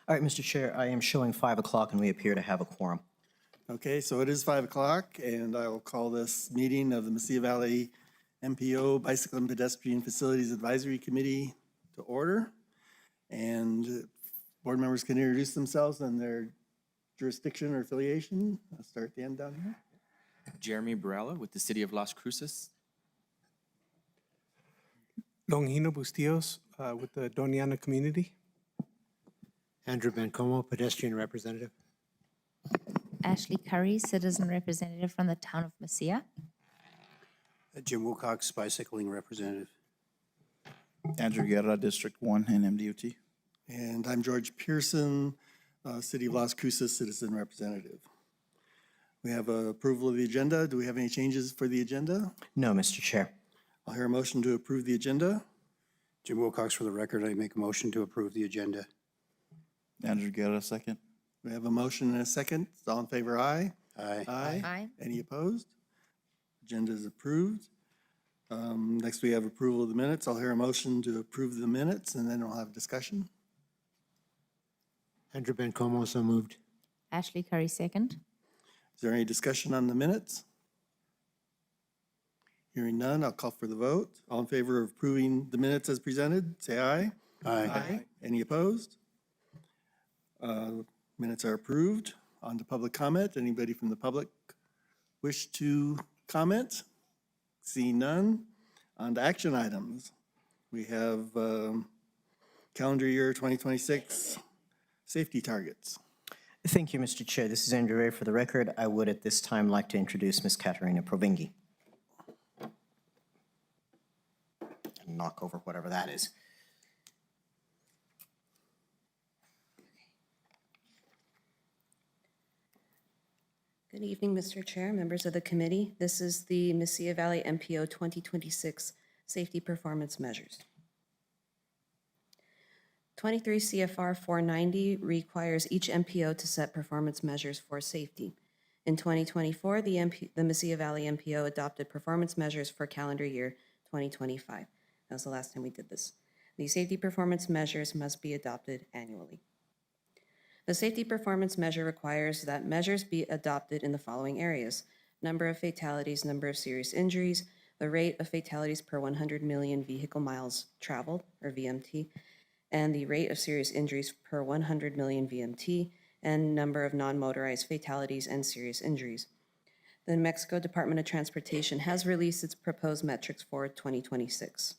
All right, Mr. Chair, I am showing 5 o'clock, and we appear to have a quorum. Okay, so it is 5 o'clock, and I will call this meeting of the Mesilla Valley MPO Bicycle and Pedestrian Facilities Advisory Committee to order. And board members can introduce themselves and their jurisdiction or affiliation. I'll start at the end down here. Jeremy Barella with the City of Las Cruces. Longino Bustillos with the Doña community. Andrew Bencomo, pedestrian representative. Ashley Curry, citizen representative from the town of Mesilla. Jim Wilcox, bicycling representative. Andrew Guerra, District 1 and MDOT. And I'm George Pearson, City of Las Cruces citizen representative. We have approval of the agenda. Do we have any changes for the agenda? No, Mr. Chair. I'll hear a motion to approve the agenda. Jim Wilcox, for the record, I make a motion to approve the agenda. Andrew Guerra, second. We have a motion and a second. All in favor, aye. Aye. Aye. Any opposed? Agenda is approved. Next, we have approval of the minutes. I'll hear a motion to approve the minutes, and then we'll have discussion. Andrew Bencomo, so moved. Ashley Curry, second. Is there any discussion on the minutes? Hearing none, I'll call for the vote. All in favor of approving the minutes as presented, say aye. Aye. Any opposed? Minutes are approved. On to public comment. Anybody from the public wish to comment? Seeing none. On to action items. We have calendar year 2026 safety targets. Thank you, Mr. Chair. This is Andrew Ray. For the record, I would at this time like to introduce Ms. Katerina Provingi. And knock over whatever that is. Good evening, Mr. Chair, members of the committee. This is the Mesilla Valley MPO 2026 Safety Performance Measures. 23 CFR 490 requires each MPO to set performance measures for safety. In 2024, the Mesilla Valley MPO adopted performance measures for calendar year 2025. That was the last time we did this. These safety performance measures must be adopted annually. The safety performance measure requires that measures be adopted in the following areas: number of fatalities, number of serious injuries, the rate of fatalities per 100 million vehicle miles traveled, or VMT, and the rate of serious injuries per 100 million VMT, and number of non-motorized fatalities and serious injuries. The New Mexico Department of Transportation has released its proposed metrics for 2026.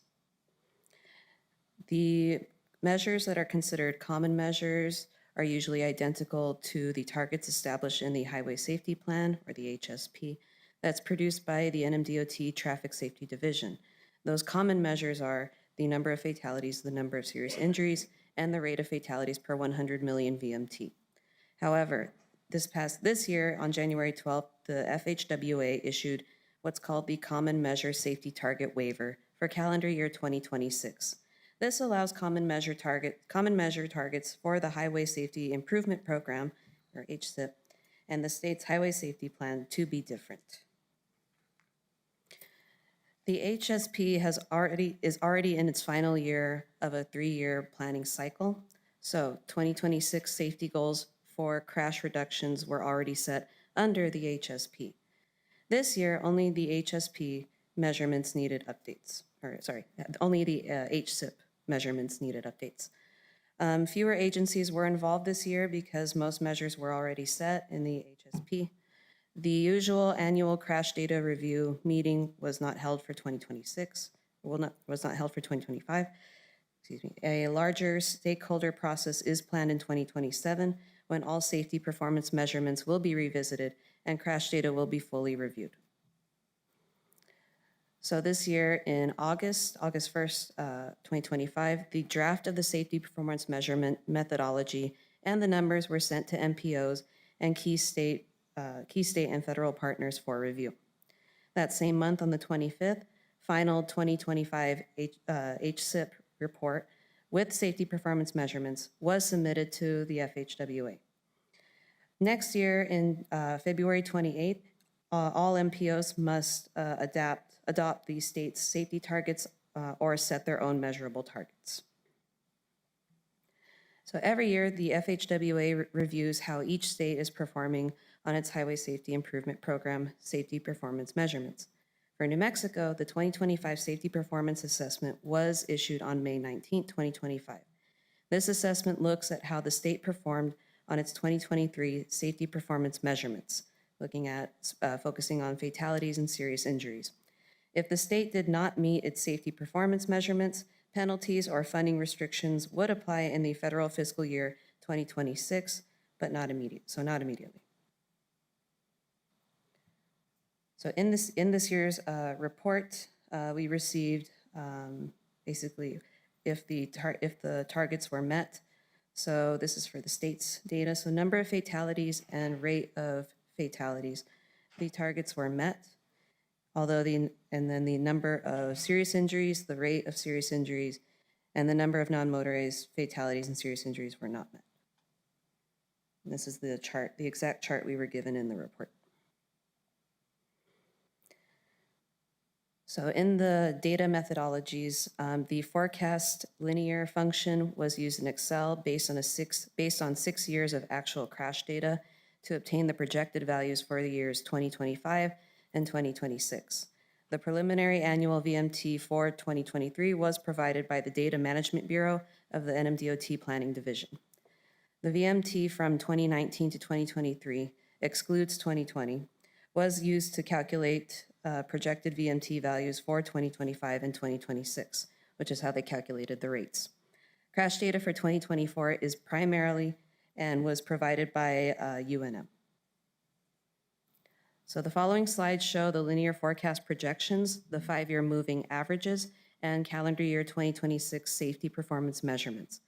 The measures that are considered common measures are usually identical to the targets established in the Highway Safety Plan, or the HSP, that's produced by the NMDOT Traffic Safety Division. Those common measures are the number of fatalities, the number of serious injuries, and the rate of fatalities per 100 million VMT. However, this year, on January 12th, the FHWA issued what's called the Common Measure Safety Target Waiver for calendar year 2026. This allows common measure targets for the Highway Safety Improvement Program, or HSIP, and the state's Highway Safety Plan to be different. The HSP is already in its final year of a 3-year planning cycle. So 2026 safety goals for crash reductions were already set under the HSP. This year, only the HSP measurements needed updates, only the HSIP measurements needed updates. Fewer agencies were involved this year because most measures were already set in the HSP. The usual annual crash data review meeting was not held for 2026, was not held for 2025. Excuse me. A larger stakeholder process is planned in 2027 when all safety performance measurements will be revisited and crash data will be fully reviewed. So this year in August 1st, 2025, the draft of the safety performance measurement methodology and the numbers were sent to MPOs and key state and federal partners for review. That same month on the 25th, final 2025 HSIP report with safety performance measurements was submitted to the FHWA. Next year in February 28th, all MPOs must adopt the state's safety targets or set their own measurable targets. So every year, the FHWA reviews how each state is performing on its Highway Safety Improvement Program safety performance measurements. For New Mexico, the 2025 Safety Performance Assessment was issued on May 19, 2025. This assessment looks at how the state performed on its 2023 safety performance measurements, focusing on fatalities and serious injuries. If the state did not meet its safety performance measurements, penalties or funding restrictions would apply in the federal fiscal year 2026, but not immediately. So in this year's report, we received basically if the targets were met. So this is for the state's data. So number of fatalities and rate of fatalities. The targets were met, although and then the number of serious injuries, the rate of serious injuries, and the number of non-motorized fatalities and serious injuries were not met. And this is the chart, the exact chart we were given in the report. So in the data methodologies, the forecast linear function was used in Excel based on 6 years of actual crash data to obtain the projected values for the years 2025 and 2026. The preliminary annual VMT for 2023 was provided by the Data Management Bureau of the NMDOT Planning Division. The VMT from 2019 to 2023 excludes 2020, was used to calculate projected VMT values for 2025 and 2026, which is how they calculated the rates. Crash data for 2024 is primarily and was provided by UNM. So the following slides show the linear forecast projections, the 5-year moving averages, and calendar year 2026 safety performance measurements.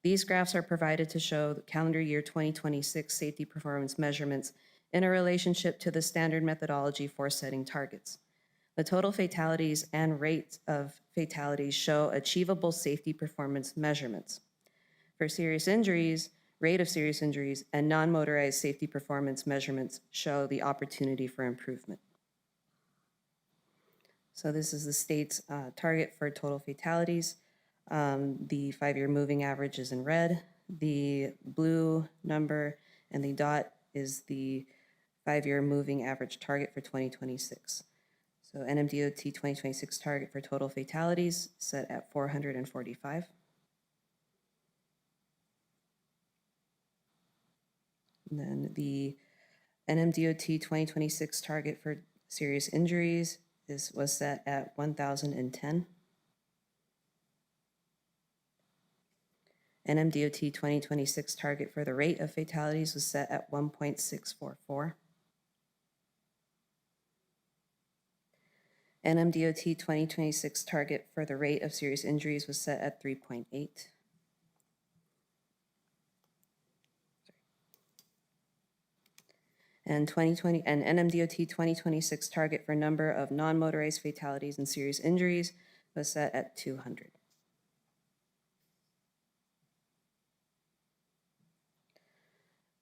These graphs are provided to show the calendar year 2026 safety performance measurements in a relationship to the standard methodology for setting targets. The total fatalities and rates of fatalities show achievable safety performance measurements. For serious injuries, rate of serious injuries, and non-motorized safety performance measurements show the opportunity for improvement. So this is the state's target for total fatalities. The 5-year moving average is in red. The blue number and the dot is the 5-year moving average target for 2026. So NMDOT 2026 target for total fatalities set at 445. And then the NMDOT 2026 target for serious injuries was set at 1,010. NMDOT 2026 target for the rate of fatalities was set at 1.644. NMDOT 2026 target for the rate of serious injuries was set at 3.8. And NMDOT 2026 target for number of non-motorized fatalities and serious injuries was set at 200.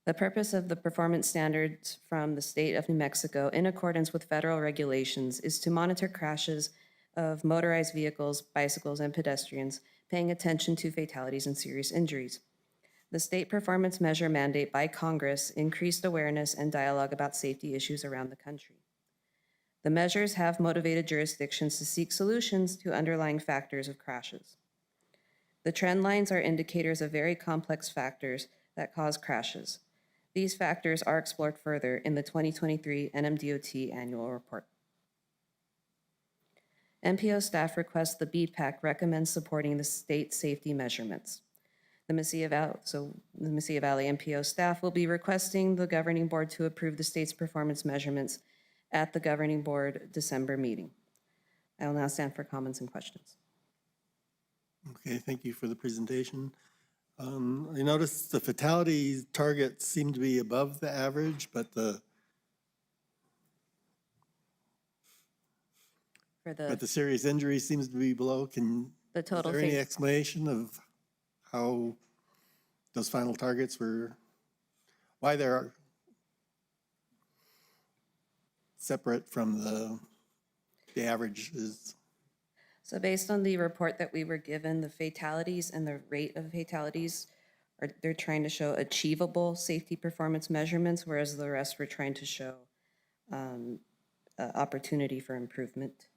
The purpose of the performance standards from the state of New Mexico in accordance with federal regulations is to monitor crashes of motorized vehicles, bicycles, and pedestrians, paying attention to fatalities and serious injuries. The state performance measure mandate by Congress increased awareness and dialogue about safety issues around the country. The measures have motivated jurisdictions to seek solutions to underlying factors of crashes. The trend lines are indicators of very complex factors that cause crashes. These factors are explored further in the 2023 NMDOT annual report. MPO staff requests the BPAC recommends supporting the state safety measurements. The Mesilla Valley MPO staff will be requesting the governing board to approve the state's performance measurements at the governing board December meeting. I will now stand for comments and questions. Okay, thank you for the presentation. I noticed the fatality targets seem to be above the average, but the serious injury seems to be below. Is there any explanation of how those final targets were, why they're separate from the averages? So based on the report that we were given, the fatalities and the rate of fatalities or they're trying to show achievable safety performance measurements, whereas the rest were trying to show opportunity for improvement.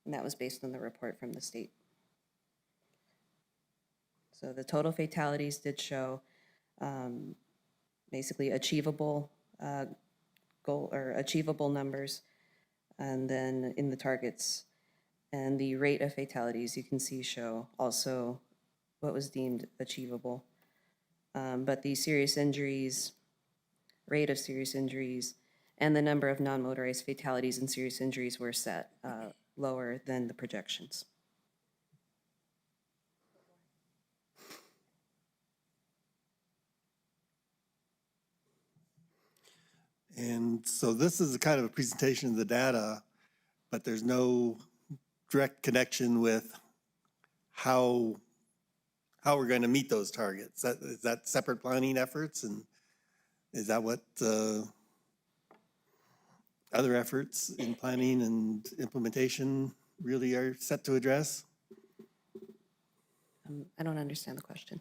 And that was based on the report from the state. So the total fatalities did show basically achievable goal or achievable numbers, and then in the targets. And the rate of fatalities you can see show also what was deemed achievable. But the serious injuries, rate of serious injuries, and the number of non-motorized fatalities and serious injuries were set lower than the projections. And so this is a kind of a presentation of the data, but there's no direct connection with how we're going to meet those targets. Is that separate planning efforts? And is that what other efforts in planning and implementation really are set to address? I don't understand the question.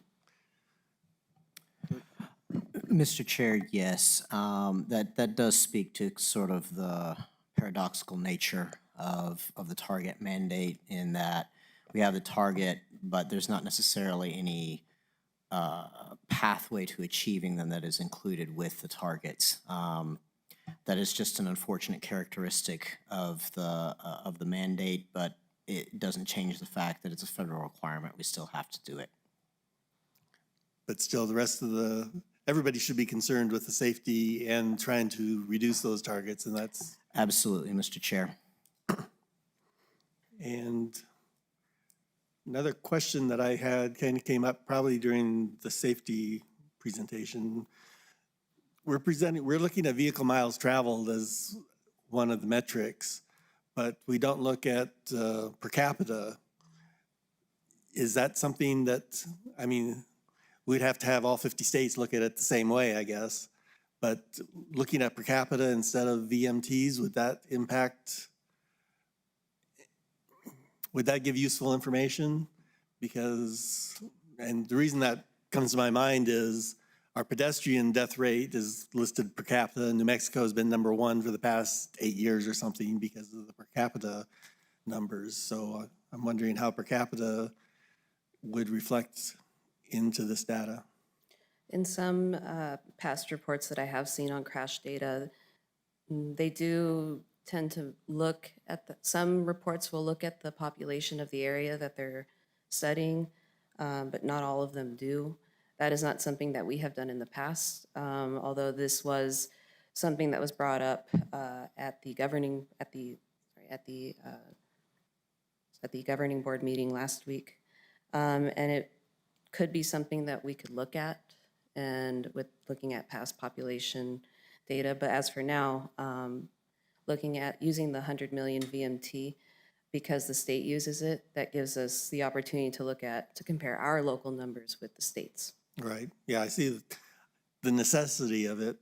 Mr. Chair, yes, that does speak to sort of the paradoxical nature of the target mandate in that we have the target, but there's not necessarily any pathway to achieving them that is included with the targets. That is just an unfortunate characteristic of the mandate, but it doesn't change the fact that it's a federal requirement. We still have to do it. But still, the rest of everybody should be concerned with the safety and trying to reduce those targets, and that's... Absolutely, Mr. Chair. And another question that I had kind of came up probably during the safety presentation. We're looking at vehicle miles traveled as one of the metrics, but we don't look at per capita. Is that something that, I mean, we'd have to have all 50 states look at it the same way, I guess. But looking at per capita instead of VMTs, would that give useful information? Because, and the reason that comes to my mind is our pedestrian death rate is listed per capita. New Mexico has been #1 for the past 8 years or something because of the per capita numbers. So I'm wondering how per capita would reflect into this data. In some past reports that I have seen on crash data, they do tend to look at some reports will look at the population of the area that they're studying, but not all of them do. That is not something that we have done in the past, although this was something that was brought up at the governing board meeting last week, and it could be something that we could look at, and with looking at past population data. But as for now, looking at using the 100 million VMT, because the state uses it, that gives us the opportunity to compare our local numbers with the state's. Right. Yeah, I see the necessity of it.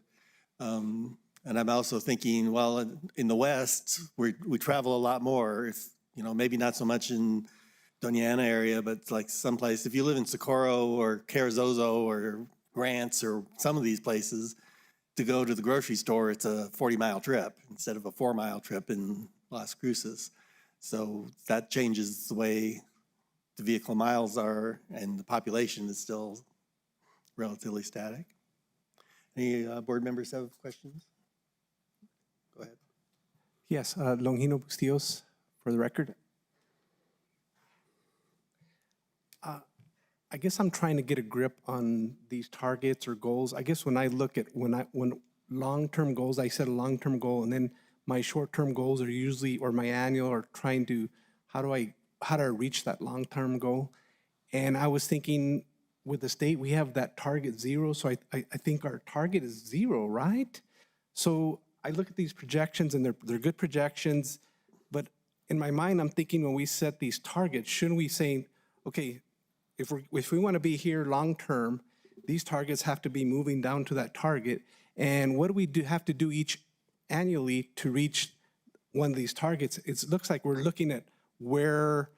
And I'm also thinking, well, in the West, we travel a lot more. If, maybe not so much in Doña area, but like someplace, if you live in Socorro or Carrizozo or Grants or some of these places, to go to the grocery store, it's a 40-mile trip instead of a 4-mile trip in Las Cruces. So that changes the way the vehicle miles are, and the population is still relatively static. Any board members have questions? Go ahead. Yes, Longino Bustillos, for the record. I guess I'm trying to get a grip on these targets or goals. I guess when I look at when long-term goals, I set a long-term goal, and then my short-term goals are usually, or my annual, are trying to how do I reach that long-term goal? And I was thinking, with the state, we have that target 0, so I think our target is 0, right? So I look at these projections, and they're good projections, but in my mind, I'm thinking when we set these targets, shouldn't we say, okay, if we want to be here long-term, these targets have to be moving down to that target, and what do we have to do each annually to reach one of these targets? It looks like we're looking at where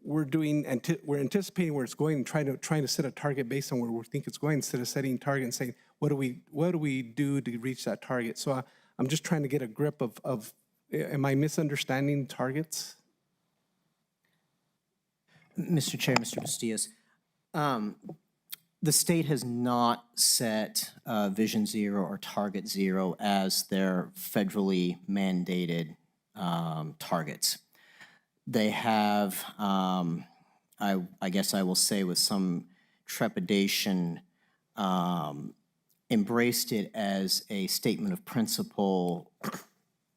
we're anticipating where it's going, and trying to set a target based on where we think it's going, instead of setting a target and saying, what do we do to reach that target? So I'm just trying to get a grip of am I misunderstanding targets? Mr. Chair, Mr. Bastillas, the state has not set Vision Zero or Target Zero as their federally mandated targets. They have, I guess I will say with some trepidation, embraced it as a statement of principle,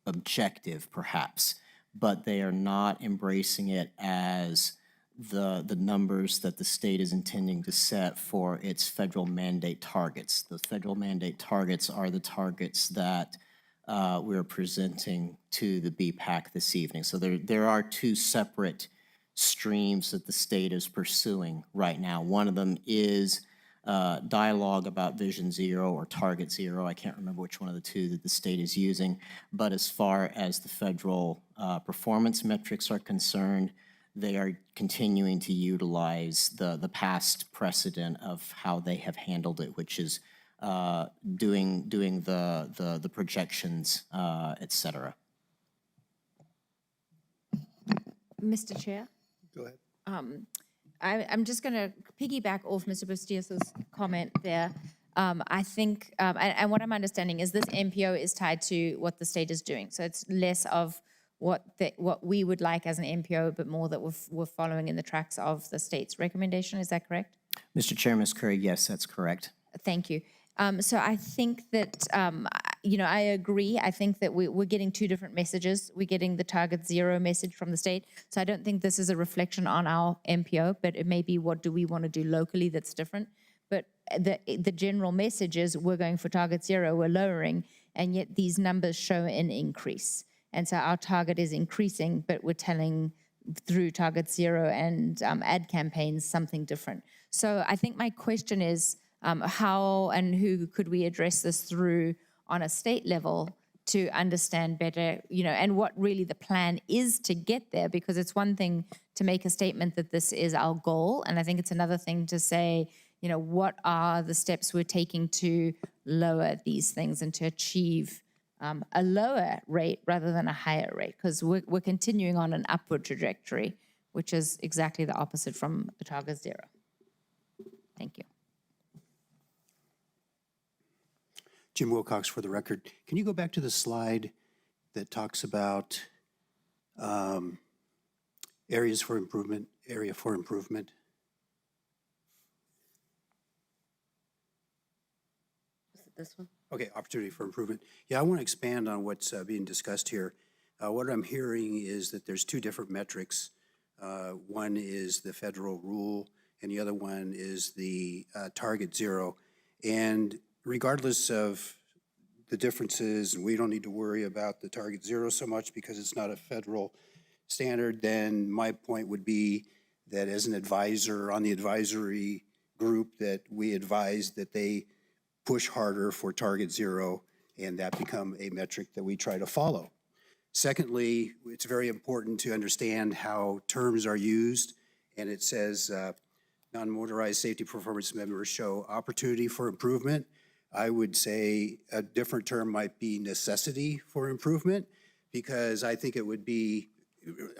objective perhaps, but they are not embracing it as the numbers that the state is intending to set for its federal mandate targets. The federal mandate targets are the targets that we're presenting to the BPAC this evening. So there are two separate streams that the state is pursuing right now. One of them is dialogue about Vision Zero or Target Zero. I can't remember which one of the two that the state is using. But as far as the federal performance metrics are concerned, they are continuing to utilize the past precedent of how they have handled it, which is doing the projections, et cetera. Mr. Chair? Go ahead. I'm just going to piggyback off Mr. Bastillas' comment there. I think, and what I'm understanding is this MPO is tied to what the state is doing. So it's less of what we would like as an MPO, but more that we're following in the tracks of the state's recommendation. Is that correct? Mr. Chair, Ms. Curry, yes, that's correct. Thank you. So I think that, I agree. I think that we're getting two different messages. We're getting the Target Zero message from the state. So I don't think this is a reflection on our MPO, but it may be what do we want to do locally that's different. But the general message is we're going for Target Zero, we're lowering, and yet these numbers show an increase. And so our target is increasing, but we're telling through Target Zero and ad campaigns something different. So I think my question is, how and who could we address this through on a state level to understand better, and what really the plan is to get there? Because it's one thing to make a statement that this is our goal, and I think it's another thing to say, what are the steps we're taking to lower these things and to achieve a lower rate rather than a higher rate, because we're continuing on an upward trajectory, which is exactly the opposite from the Target Zero. Thank you. Jim Wilcox for the record. Can you go back to the slide that talks about area for improvement? Is it this one? Okay, opportunity for improvement. Yeah, I want to expand on what's being discussed here. What I'm hearing is that there's two different metrics. One is the federal rule, and the other one is the Target Zero. And regardless of the differences, and we don't need to worry about the Target Zero so much because it's not a federal standard, then my point would be that as an advisor on the advisory group, that we advise that they push harder for Target Zero and that become a metric that we try to follow. Secondly, it's very important to understand how terms are used, and it says non-motorized safety performance members show opportunity for improvement. I would say a different term might be necessity for improvement, because I think it would be,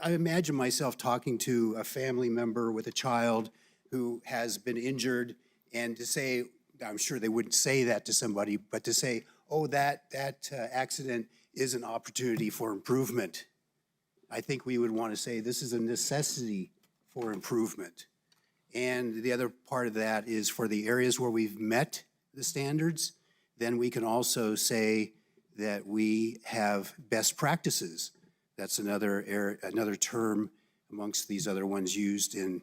I imagine myself talking to a family member with a child who has been injured, and to say, I'm sure they wouldn't say that to somebody, but to say, oh, that accident is an opportunity for improvement. I think we would want to say this is a necessity for improvement. And the other part of that is for the areas where we've met the standards, then we can also say that we have best practices. That's another term amongst these other ones used in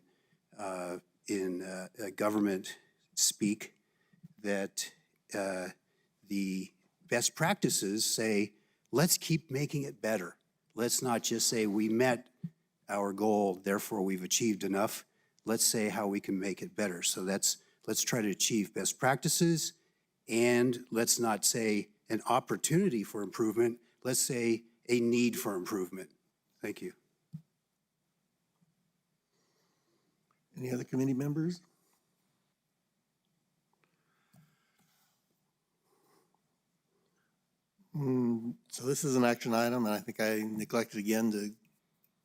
government speak, that the best practices say, let's keep making it better. Let's not just say we met our goal, therefore we've achieved enough. Let's say how we can make it better. So let's try to achieve best practices, and let's not say an opportunity for improvement. Let's say a need for improvement. Thank you. Any other committee members? So this is an action item, and I think I neglected again to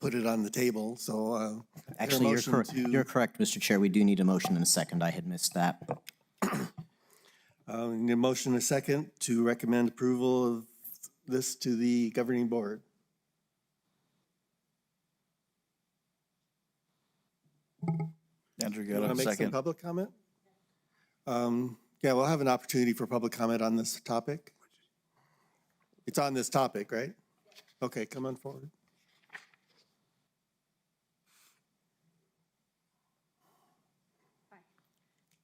put it on the table, so. Actually, you're correct, Mr. Chair. We do need a motion and a second. I had missed that. Need a motion and a second to recommend approval of this to the governing board. Andrew You want Guerra, to make some second. public comment? Yeah, we'll have an opportunity for public comment on this topic. It's on this topic, right? Okay, come on forward.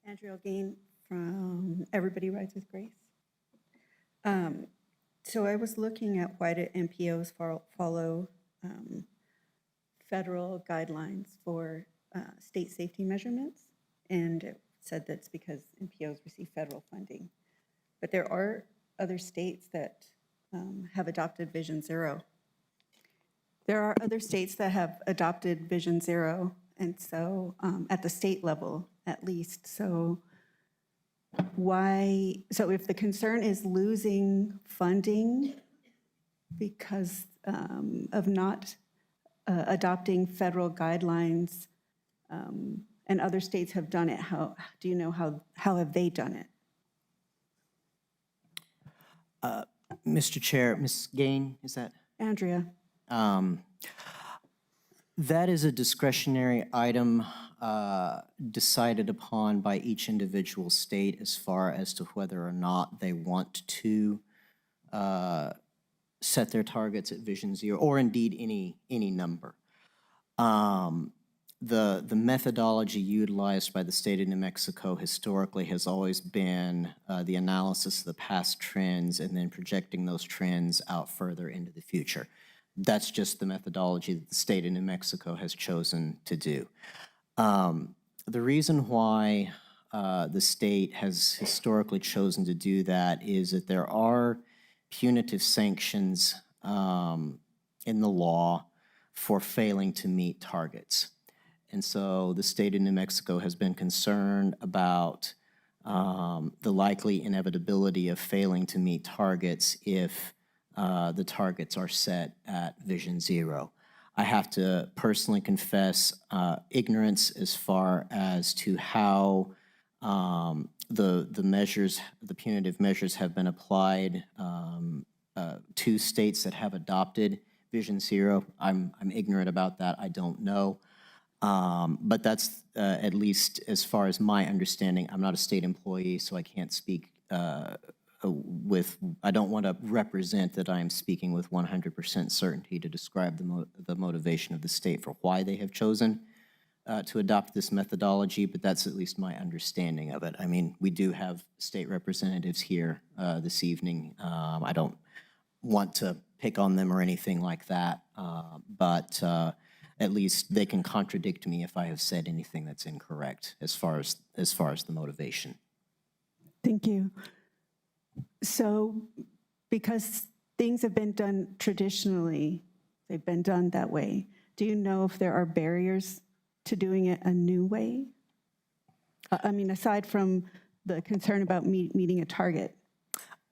Andrea Gain from Everybody Rides with Grace. So I was looking at why do MPOs follow federal guidelines for state safety measurements, and it said that's because MPOs receive federal funding. But there are other states that have adopted Vision Zero. There are other states that have adopted Vision Zero, and so at the state level at least. So why, so if the concern is losing funding because of not adopting federal guidelines, and other states have done it, how do you know how have they done it? Mr. Chair, Ms. Gain, is that? Andrea? That is a discretionary item decided upon by each individual state as far as to whether or not they want to set their targets at Vision Zero, or indeed any number. The methodology utilized by the state of New Mexico historically has always been the analysis of the past trends and then projecting those trends out further into the future. That's just the methodology that the state of New Mexico has chosen to do. The reason why the state has historically chosen to do that is that there are punitive sanctions in the law for failing to meet targets. And so the state of New Mexico has been concerned about the likely inevitability of failing to meet targets if the targets are set at Vision Zero. I have to personally confess ignorance as far as to how the measures, the punitive measures have been applied to states that have adopted Vision Zero. I'm ignorant about that. I don't know. But that's at least as far as my understanding. I'm not a state employee, so I can't speak I don't want to represent that I am speaking with 100% certainty to describe the motivation of the state for why they have chosen to adopt this methodology, but that's at least my understanding of it. I mean, we do have state representatives here this evening. I don't want to pick on them or anything like that, but at least they can contradict me if I have said anything that's incorrect as far as the motivation. Thank you. So because things have been done traditionally, they've been done that way, do you know if there are barriers to doing it a new way? I mean, aside from the concern about meeting a target.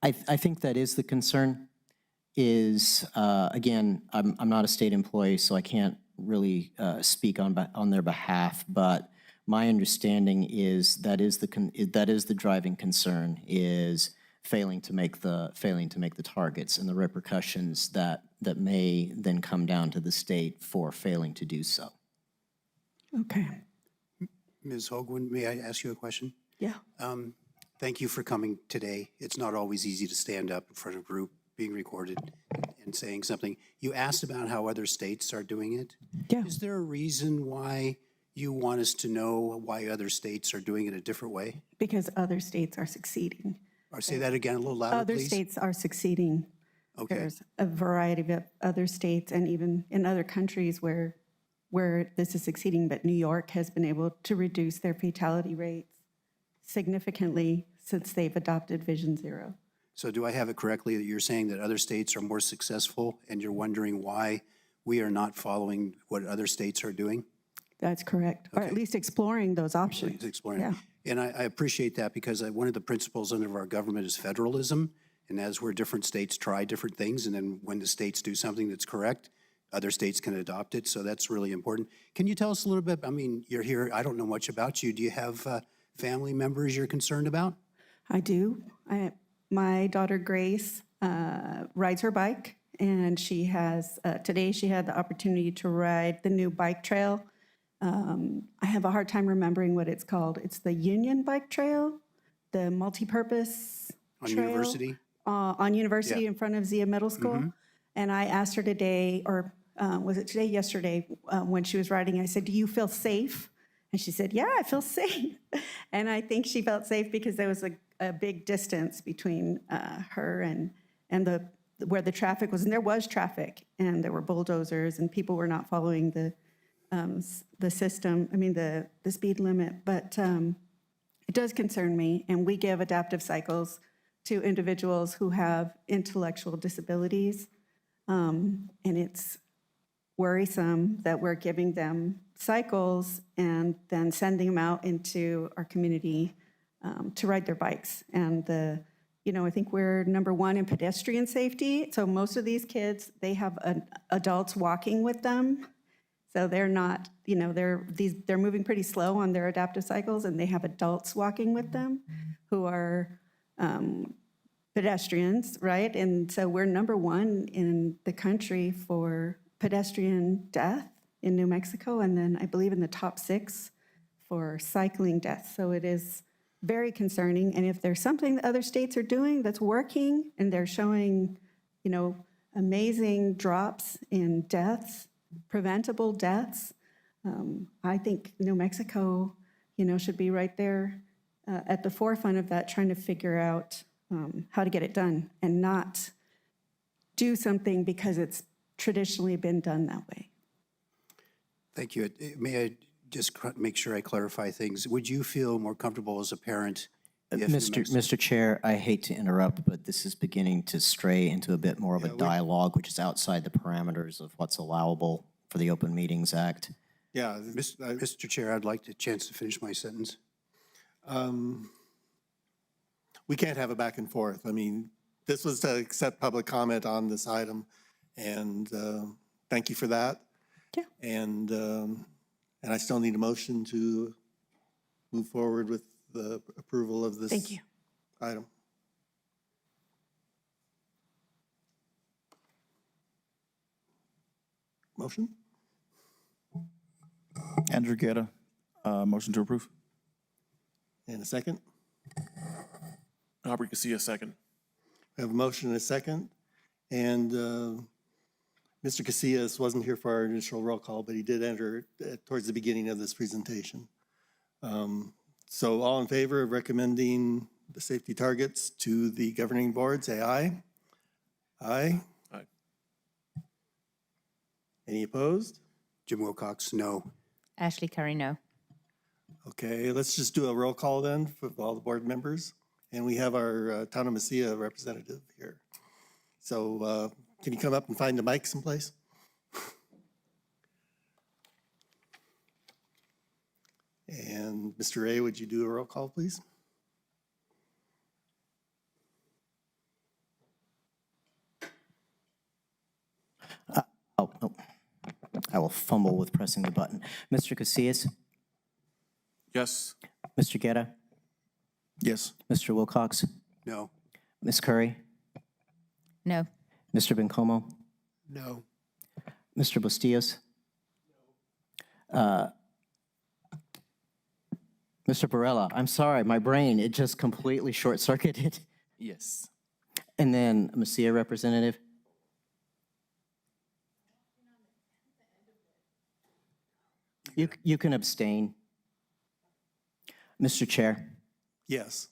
I think that is the concern. Again, I'm not a state employee, so I can't really speak on their behalf, but my understanding is that is the driving concern, is failing to make the targets and the repercussions that may then come down to the state for failing to do so. Okay. Ms. Hoagland, may I ask you a question? Yeah. Thank you for coming today. It's not always easy to stand up in front of a group being recorded and saying something. You asked about how other states are doing it. Yeah. Is there a reason why you want us to know why other states are doing it a different way? Because other states are succeeding. Or say that again a little louder, Other please. states are succeeding. Okay. There's a variety of other states and even in other countries where this is succeeding, but New York has been able to reduce their fatality rates significantly since they've adopted Vision Zero. So do I have it correctly that you're saying that other states are more successful and you're wondering why we are not following what other states are doing? That's correct. Or at least exploring those options. Please explain. Yeah. And I appreciate that because one of the principles under our government is federalism. And that's where different states try different things. And then when the states do something that's correct, other states can adopt it. So that's really important. Can you tell us a little bit? I mean, you're here. I don't know much about you. Do you have family members you're concerned about? I do. My daughter Grace rides her bike, and she has, today she had the opportunity to ride the new bike trail. I have a hard time remembering what it's called. It's the Union Bike Trail, the multi-purpose On trail. University? On University Yeah. in front of Zia Middle School. And I asked her today, or was it today, yesterday, when she was riding, I said, do you feel safe? And she said, yeah, I feel safe. And I think she felt safe because there was a big distance between her and where the traffic was. And there was traffic, and there were bulldozers, and people were not following the system, the speed limit. But it does concern me, and we give adaptive cycles to individuals who have intellectual disabilities. And it's worrisome that we're giving them cycles and then sending them out into our community to ride their bikes. And I think we're #1 in pedestrian safety. So most of these kids, they have adults walking with them. So they're not, they're moving pretty slow on their adaptive cycles, and they have adults walking with them who are pedestrians, right? And so we're #1 in the country for pedestrian death in New Mexico, and then I believe in the top 6 for cycling deaths. So it is very concerning. And if there's something that other states are doing that's working, and they're showing, amazing drops in deaths, preventable deaths, I think New Mexico, should be right there at the forefront of that, trying to figure out how to get it done and not do something because it's traditionally been done that way. Thank you. May I just make sure I clarify things? Would you feel more comfortable as a parent? if New Mexico- Mr. Chair, I hate to interrupt, but this is beginning to stray into a bit more of a dialogue, which is outside the parameters of what's allowable for the Open Meetings Act. Yeah. Mr. Chair, I'd like the chance to finish my sentence. We can't have a back and forth. This was to accept public comment on this item, and thank you for that. Yeah. And I still need a motion to move forward with the approval of this Thank you. item. Motion? Andrew Guerra, motion to approve. And a second? Aubrey Casilla, second. We have a motion and a second. And Mr. Casillas wasn't here for our initial roll call, but he did enter towards the beginning of this presentation. So all in favor of recommending the safety targets to the governing board, say aye. Aye. Aye. Any opposed? Jim Wilcox, no. Ashley Curry, no. Okay, let's just do a roll call then for all the board members. And we have our Town of Mesilla representative here. So can you come up and find the mic someplace? And Mr. Ray, would you do a roll call, please? Oh, I will fumble with pressing the button. Mr. Casillas, Yes. Mr. Guerra, Yes. Mr. Wilcox, No. Ms. Curry, No. Mr. Bencomo, No. Mr. Bustillos, Mr. Barella, I'm sorry, my brain, it just completely short-circuited. Yes. And then Mesilla representative. You can abstain. Mr. Chair, Yes.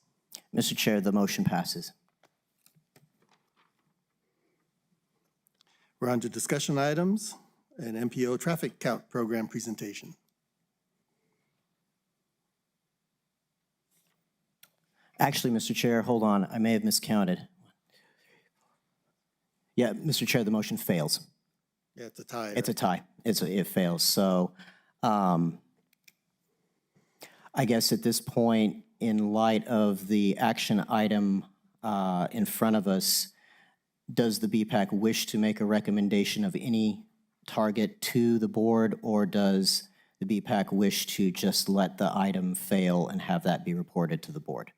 Mr. Chair, the motion passes. We're on to discussion items, an MPO traffic count program presentation. Actually, Mr. Chair, hold on, I may have miscounted. Yeah, Mr. Chair, the motion fails. Yeah, it's a tie. It's a tie. It fails. So I guess at this point, in light of the action item in front of us, does the BPAC wish to make a recommendation of any target to the board, or does the BPAC wish to just let the item fail and have that be reported to the board?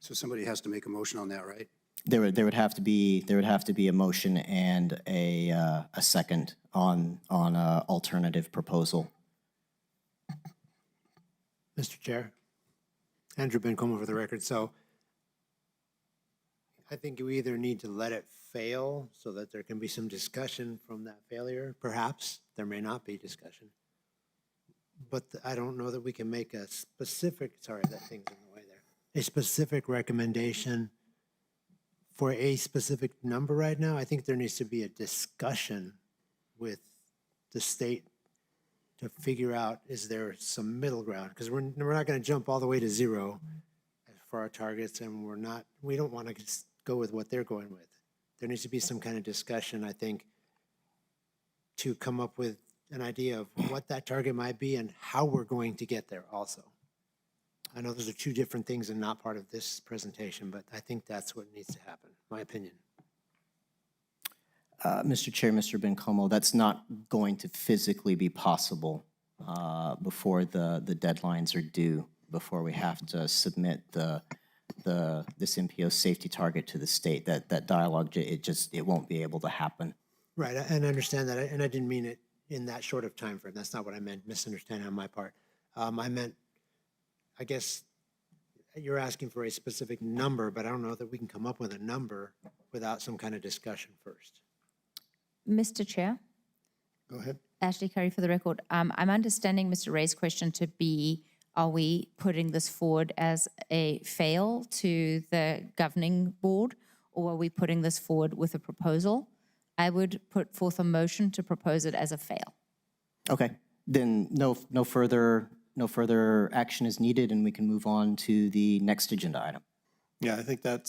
So somebody has to make a motion on that, right? There would have to be a motion and a second on an alternative proposal. Mr. Chair, Andrew Bencomo for the record. So I think you either need to let it fail so that there can be some discussion from that failure. Perhaps there may not be discussion. But I don't know that we can make a specific, sorry, that thing's in the way there, a specific recommendation for a specific number right now. I think there needs to be a discussion with the state to figure out, is there some middle ground? Because we're not going to jump all the way to zero for our targets, and we don't want to go with what they're going with. There needs to be some kind of discussion, I think, to come up with an idea of what that target might be and how we're going to get there also. I know those are two different things and not part of this presentation, but I think that's what needs to happen, my opinion. Mr. Chair, Mr. Bencomo, that's not going to physically be possible before the deadlines are due, before we have to submit this MPO safety target to the state. That dialogue, it won't be able to happen. Right, and I understand that, and I didn't mean it in that short of time frame. That's not what I meant, misunderstanding on my part. I meant, I guess you're asking for a specific number, but I don't know that we can come up with a number without some kind of discussion first. Mr. Chair, Go ahead. Ashley Curry for the record. I'm understanding Mr. Ray's question to be, are we putting this forward as a fail to the governing board, or are we putting this forward with a proposal? I would put forth a motion to propose it as a fail. Okay, then no further action is needed, and we can move on to the next agenda item. Yeah, I think that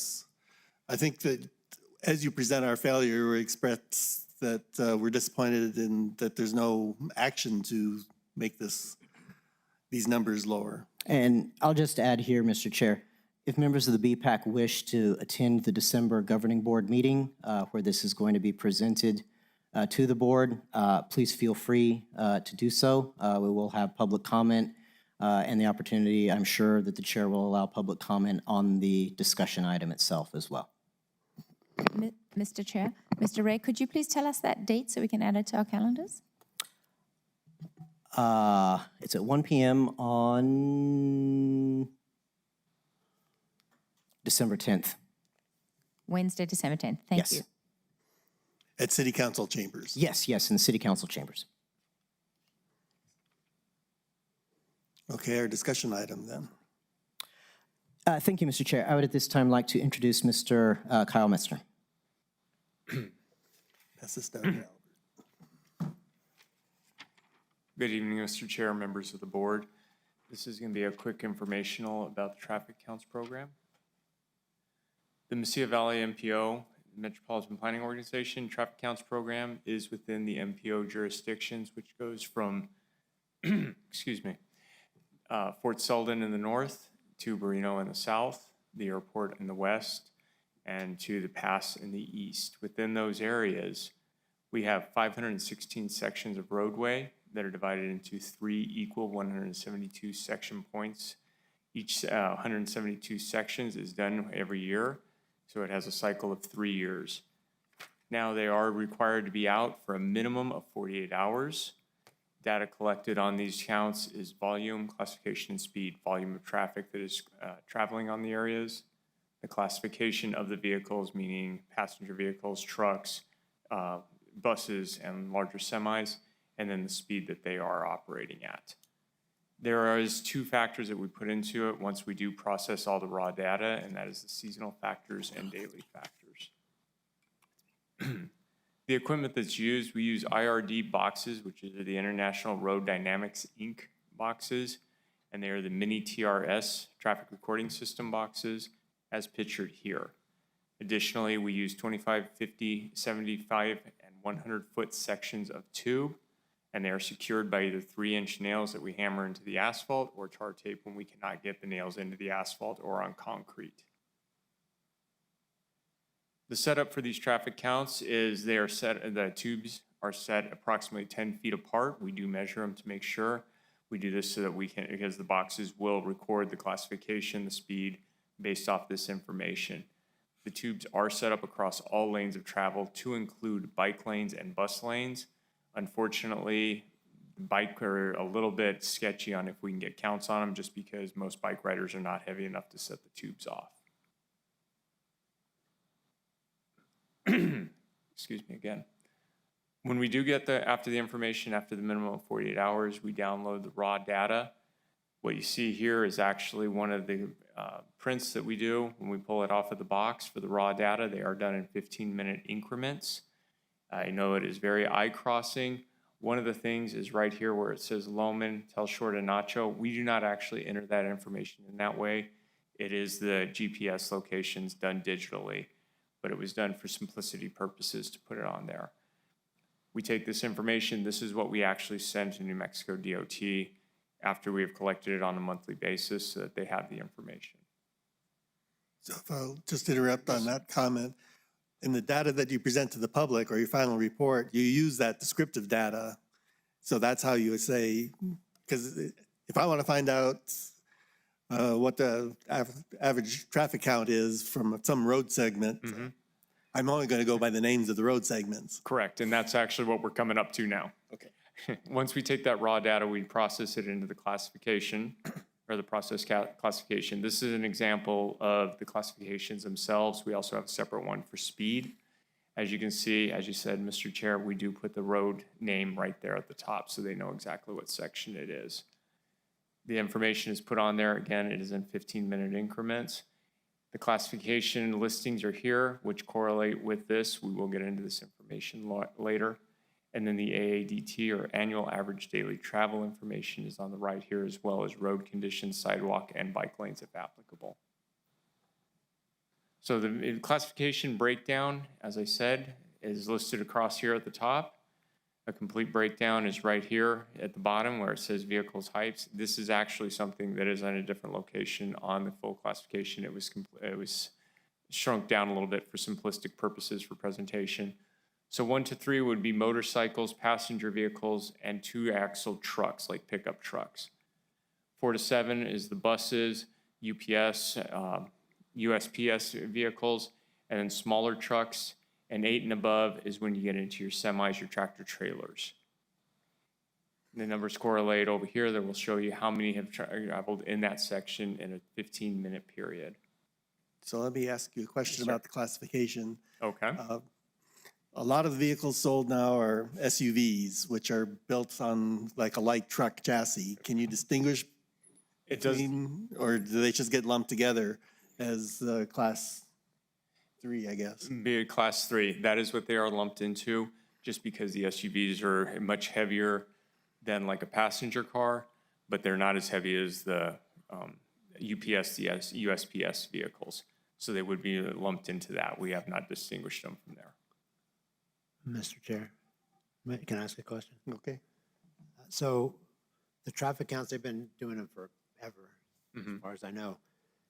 as you present our failure, we express that we're disappointed in that there's no action to make these numbers lower. And I'll just add here, Mr. Chair, if members of the BPAC wish to attend the December governing board meeting where this is going to be presented to the board, please feel free to do so. We will have public comment and the opportunity, I'm sure, that the chair will allow public comment on the discussion item itself as well. Mr. Chair, Mr. Ray, could you please tell us that date so we can add it to our calendars? It's at 1 p.m. on December 10th. Wednesday, December 10th. Thank Yes. you. At City Council chambers. Yes, in the City Council chambers. Okay, our discussion item then. Thank you, Mr. Chair. I would at this time like to introduce Mr. Kyle Metzner. Pass this down to Albert. Good evening, Mr. Chair, members of the board. This is going to be a quick informational about the traffic counts program. The Mesilla Valley MPO, Metropolitan Planning Organization, traffic counts program is within the MPO jurisdictions, which goes from, excuse me, Fort Selden in the north to Barino in the south, the airport in the west, and to the pass in the east. Within those areas, we have 516 sections of roadway that are divided into 3 equal 172 section points. Each 172 sections is done every year, so it has a cycle of 3 years. Now, they are required to be out for a minimum of 48 hours. Data collected on these counts is volume, classification, and speed, volume of traffic that is traveling on the areas, the classification of the vehicles, meaning passenger vehicles, trucks, buses, and larger semis, and then the speed that they are operating at. There is 2 factors that we put into it once we do process all the raw data, and that is the seasonal factors and daily factors. The equipment that's used, we use IRD boxes, which are the International Road Dynamics Inc. boxes, and they are the mini TRS, traffic recording system boxes, as pictured here. Additionally, we use 25, 50, 75, and 100-foot sections of tube, and they are secured by either 3-inch nails that we hammer into the asphalt or tar tape when we cannot get the nails into the asphalt or on concrete. The setup for these traffic counts is they are set, the tubes are set approximately 10 feet apart. We do measure them to make sure. We do this so that we can, because the boxes will record the classification, the speed based off this information. The tubes are set up across all lanes of travel to include bike lanes and bus lanes. Unfortunately, bike are a little bit sketchy on if we can get counts on them, just because most bike riders are not heavy enough to set the tubes off. Excuse me again. When we do get after the information, after the minimum of 48 hours, we download the raw data. What you see here is actually one of the prints that we do when we pull it off of the box for the raw data. They are done in 15-minute increments. I know it is very eye-crossing. One of the things is right here where it says Loman, Tel Short, and Nacho. We do not actually enter that information in that way. It is the GPS locations done digitally, but it was done for simplicity purposes to put it on there. We take this information, this is what we actually send to New Mexico DOT after we have collected it on a monthly basis so that they have the information. So if I'll just interrupt on that comment, in the data that you present to the public or your final report, you use that descriptive data. So that's how you would say, because if I want to find out what the average traffic count is from some road segment, I'm only going to go by the names of the road segments. Correct, and that's actually what we're coming up to now. Okay. Once we take that raw data, we process it into the classification or the process classification. This is an example of the classifications themselves. We also have a separate one for speed. As you can see, as you said, Mr. Chair, we do put the road name right there at the top so they know exactly what section it is. The information is put on there. Again, it is in 15-minute increments. The classification listings are here, which correlate with this. We will get into this information later. And then the AADT, or annual average daily travel information, is on the right here, as well as road conditions, sidewalk, and bike lanes if applicable. So the classification breakdown, as I said, is listed across here at the top. A complete breakdown is right here at the bottom where it says vehicles types. This is actually something that is on a different location on the full classification. It was shrunk down a little bit for simplistic purposes for presentation. So 1 to 3 would be motorcycles, passenger vehicles, and 2-axle trucks like pickup trucks. 4 to 7 is the buses, UPS, USPS vehicles, and then smaller trucks. And 8 and above is when you get into your semis, your tractor trailers. The numbers correlate over here that will show you how many have traveled in that section in a 15-minute period. So let me ask you a question about the classification. Okay. A lot of the vehicles sold now are SUVs, which are built on like a light truck chassis. Can you distinguish between, or do they just get lumped together as class 3, I guess? Be a class 3. That is what they are lumped into, just because the SUVs are much heavier than like a passenger car, but they're not as heavy as the UPS, the USPS vehicles. So they would be lumped into that. We have not distinguished them from there. Mr. Chair, can I ask a question? Okay. So the traffic counts, they've been doing them forever, as far as I know.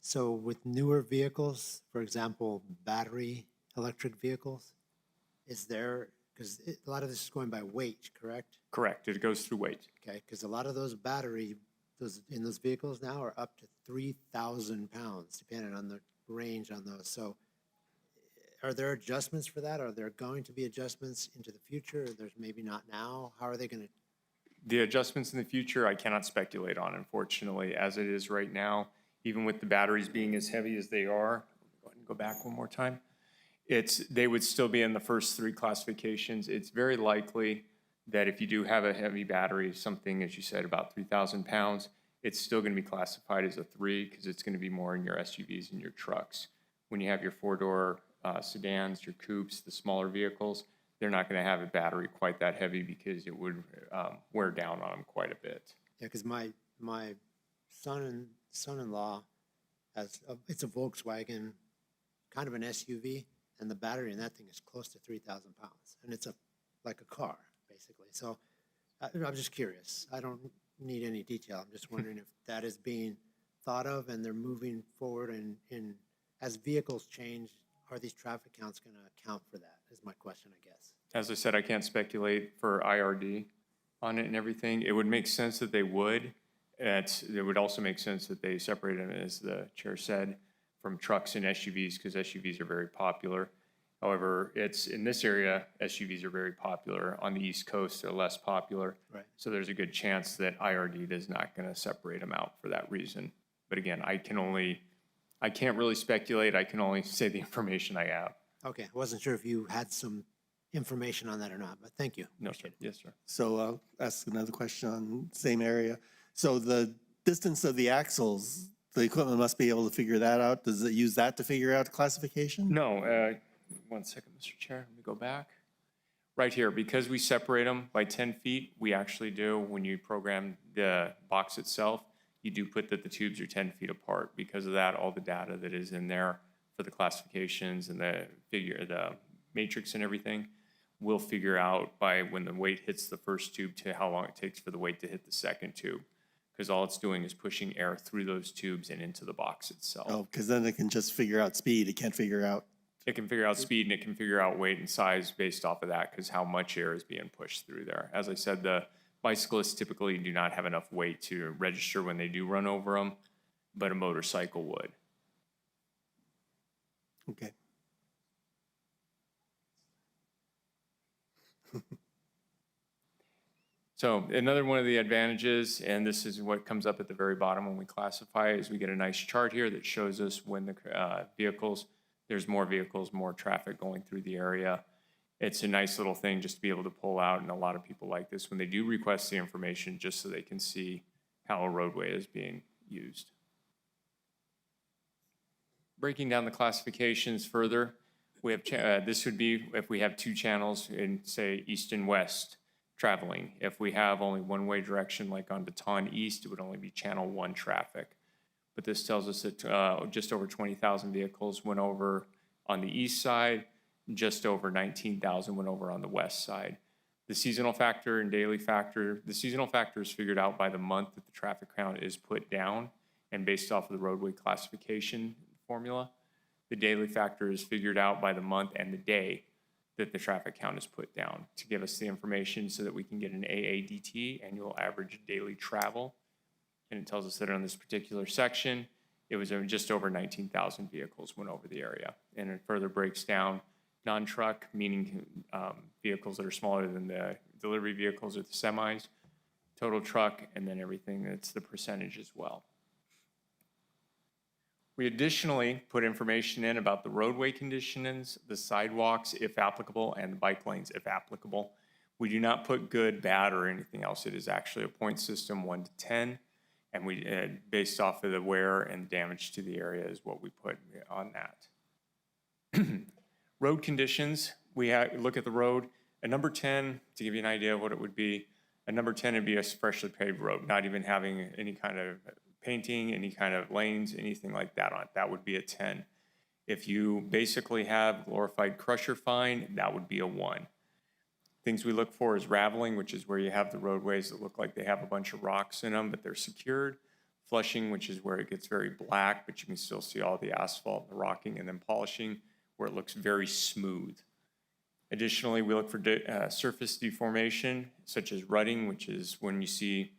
So with newer vehicles, for example, battery electric vehicles, is there, because a lot of this is going by weight, correct? Correct. It goes through weight. Okay, because a lot of those in those vehicles now are up to 3,000 pounds, depending on the range on those. So are there adjustments for that? Are there going to be adjustments into the future? There's maybe not now. How are they going to? The adjustments in the future, I cannot speculate on, unfortunately, as it is right now. Even with the batteries being as heavy as they are, go ahead and go back one more time. They would still be in the first 3 classifications. It's very likely that if you do have a heavy battery, something, as you said, about 3,000 pounds, it's still going to be classified as a 3 because it's going to be more in your SUVs and your trucks. When you have your 4-door sedans, your coupes, the smaller vehicles, they're not going to have a battery quite that heavy because it would wear down on them quite a bit. Yeah, because my son-in-law it's a Volkswagen, kind of an SUV, and the battery in that thing is close to 3,000 pounds, and it's like a car basically. So I'm just curious. I don't need any detail. I'm just wondering if that is being thought of and they're moving forward and as vehicles change, are these traffic counts going to account for that is my question, I guess. As I said, I can't speculate for IRD on it and everything. It would make sense that they would. It would also make sense that they separate them, as the chair said, from trucks and SUVs, because SUVs are very popular. However, it's in this area, SUVs are very popular. On the East Coast, they're less popular. Right. So there's a good chance that IRD is not going to separate them out for that reason. But again, I can't really speculate. I can only say the information I have. Okay, I wasn't sure if you had some information on that or not, but thank you. No, sir. Yes, sir. So I'll ask another question on the same area. So the distance of the axles, the equipment must be able to figure that out. Does it use that to figure out classification? No, 1 second, Mr. Chair, let me go back. Right here, because we separate them by 10 feet, we actually do, when you program the box itself, you do put that the tubes are 10 feet apart. Because of that, all the data that is in there for the classifications and the matrix and everything, we'll figure out by when the weight hits the first tube to how long it takes for the weight to hit the second tube. Because all it's doing is pushing air through those tubes and into the box itself. Oh, because then it can just figure out speed. It can't figure out. It can figure out speed and it can figure out weight and size based off of that, because how much air is being pushed through there. As I said, the bicyclists typically do not have enough weight to register when they do run over them, but a motorcycle would. Okay. So another one of the advantages, and this is what comes up at the very bottom when we classify, is we get a nice chart here that shows us when the there's more vehicles, more traffic going through the area. It's a nice little thing just to be able to pull out, and a lot of people like this when they do request the information, just so they can see how a roadway is being used. Breaking down the classifications further, we have this would be if we have two channels in, say, east and west traveling. If we have only one-way direction, like on Baton East, it would only be channel 1 traffic. But this tells us that just over 20,000 vehicles went over on the east side, just over 19,000 went over on the west side. The seasonal factor and daily factor, the seasonal factor is figured out by the month that the traffic count is put down, and based off of the roadway classification formula. The daily factor is figured out by the month and the day that the traffic count is put down to give us the information so that we can get an AADT, annual average daily travel. And it tells us that on this particular section, it was just over 19,000 vehicles went over the area. And it further breaks down non-truck, meaning vehicles that are smaller than the delivery vehicles or the semis, total truck, and then everything that's the percentage as well. We additionally put information in about the roadway conditions, the sidewalks, if applicable, and the bike lanes, if applicable. We do not put good, bad, or anything else. It is actually a point system, 1 to 10, and we, based off of the wear and damage to the area is what we put on that. Road conditions, we look at the road. A number 10, to give you an idea of what it would be, a number 10 would be a freshly paved road, not even having any kind of painting, any kind of lanes, anything like that on it. That would be a 10. If you basically have glorified crusher fine, that would be a 1. Things we look for is raveling, which is where you have the roadways that look like they have a bunch of rocks in them, but they're secured. Flushing, which is where it gets very black, but you can still see all the asphalt and the rocking, and then polishing, where it looks very smooth. Additionally, we look for surface deformation, such as rutting, which is when you see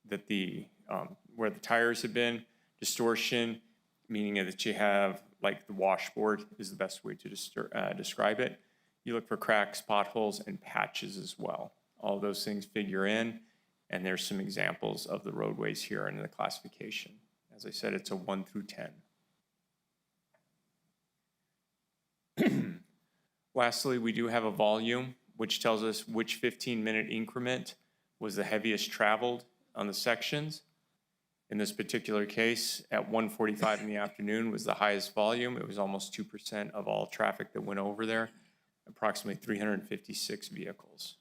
that the where the tires have been, distortion, meaning that you have, like the washboard is the best way to describe it. You look for cracks, potholes, and patches as well. All those things figure in, and there's some examples of the roadways here in the classification. As I said, it's a 1 through 10. Lastly, we do have a volume, which tells us which 15-minute increment was the heaviest traveled on the sections. In this particular case, at 1:45 in the afternoon was the highest volume. It was almost 2% of all traffic that went over there, approximately 356 vehicles.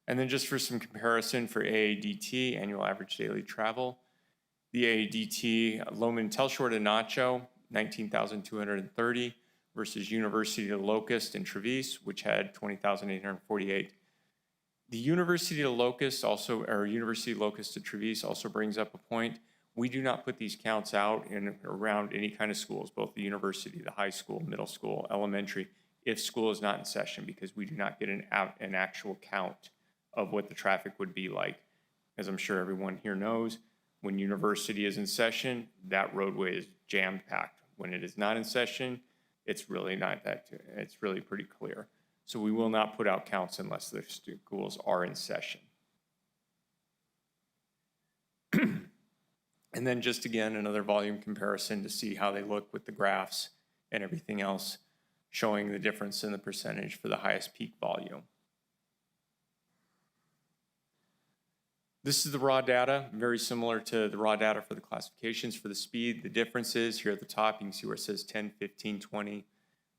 And then just for some comparison for AADT, annual average daily travel, the AADT Loman Telshore to Nacho, 19,230 versus University to Locust and Treviso, which had 20,848. The University to Locust also, or University Locust to Treviso also brings up a point. We do not put these counts out in around any kind of schools, both the university, the high school, middle school, elementary, if school is not in session, because we do not get an actual count of what the traffic would be like. As I'm sure everyone here knows, when university is in session, that roadway is jam-packed. When it is not in session, it's really not that, it's really pretty clear. So we will not put out counts unless the schools are in session. And then just again, another volume comparison to see how they look with the graphs and everything else, showing the difference in the percentage for the highest peak volume. This is the raw data, very similar to the raw data for the classifications for the speed. The difference is here at the top, you can see where it says 10, 15, 20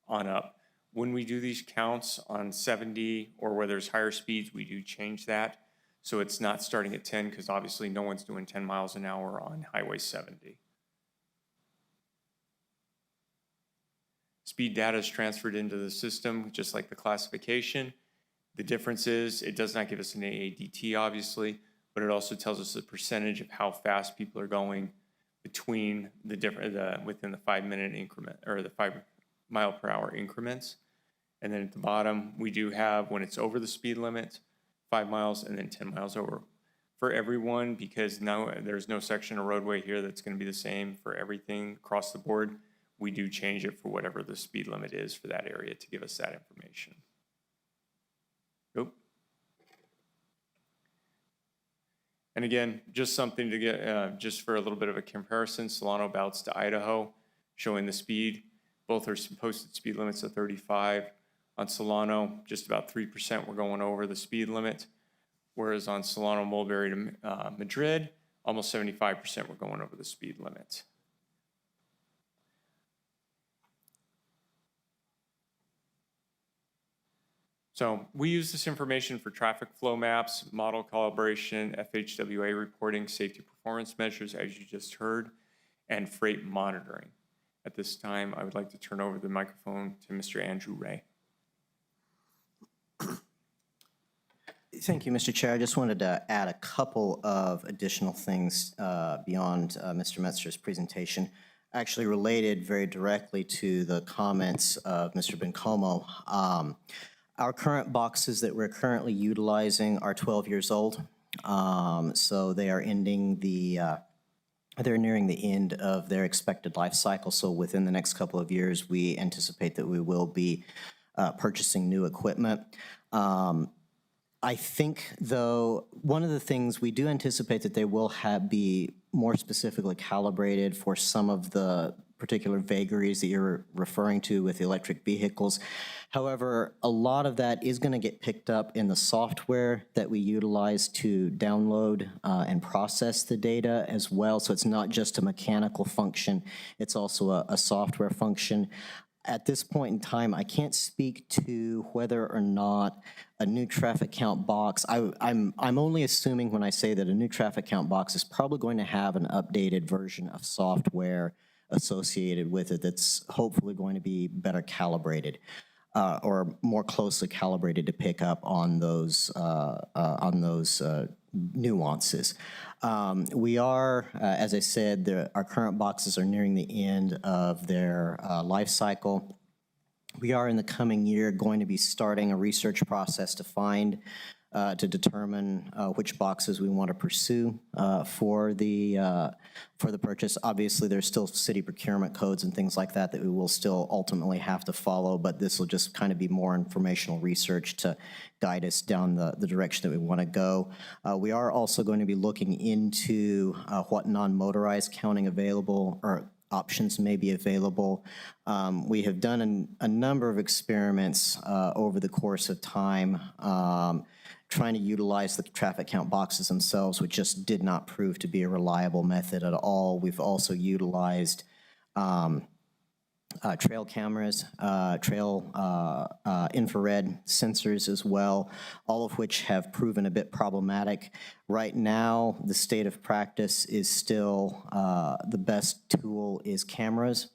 on up. When we do these counts on 70 or where there's higher speeds, we do change that. So it's not starting at 10 because obviously no one's doing 10 miles an hour on Highway 70. Speed data is transferred into the system, just like the classification. The difference is it does not give us an AADT, obviously, but it also tells us the percentage of how fast people are going between the different, within the 5-minute increment or the 5 mile per hour increments. And then at the bottom, we do have when it's over the speed limit, 5 miles and then 10 miles over for everyone, because now there's no section of roadway here that's going to be the same for everything across the board. We do change it for whatever the speed limit is for that area to give us that information. Nope. And again, just something to get, just for a little bit of a comparison, Solano bouts to Idaho, showing the speed. Both are posted speed limits of 35. On Solano, just about 3% were going over the speed limit, whereas on Solano Mulberry to Madrid, almost 75% were going over the speed limit. So we use this information for traffic flow maps, model calibration, FHWA reporting, safety performance measures, as you just heard, and freight monitoring. At this time, I would like to turn over the microphone to Mr. Andrew Ray. Thank you, Mr. Chair. I just wanted to add a couple of additional things beyond Mr. Metzger's presentation, actually related very directly to the comments of Mr. Bencomo. Our current boxes that we're currently utilizing are 12 years old, so they are ending the they're nearing the end of their expected life cycle. So within the next couple of years, we anticipate that we will be purchasing new equipment. I think, though, one of the things we do anticipate that they will be more specifically calibrated for some of the particular vagaries that you're referring to with electric vehicles. However, a lot of that is going to get picked up in the software that we utilize to download and process the data as well. So it's not just a mechanical function, it's also a software function. At this point in time, I can't speak to whether or not a new traffic count box, I'm only assuming when I say that a new traffic count box is probably going to have an updated version of software associated with it that's hopefully going to be better calibrated or more closely calibrated to pick up on those nuances. We are, as I said, our current boxes are nearing the end of their life cycle. We are in the coming year going to be starting a research process to determine which boxes we want to pursue for the purchase. Obviously, there's still city procurement codes and things like that that we will still ultimately have to follow, but this will just kind of be more informational research to guide us down the direction that we want to go. We are also going to be looking into what non-motorized counting available or options may be available. We have done a number of experiments over the course of time trying to utilize the traffic count boxes themselves, which just did not prove to be a reliable method at all. We've also utilized trail cameras, infrared sensors as well, all of which have proven a bit problematic. Right now, the state of practice is still the best tool is cameras,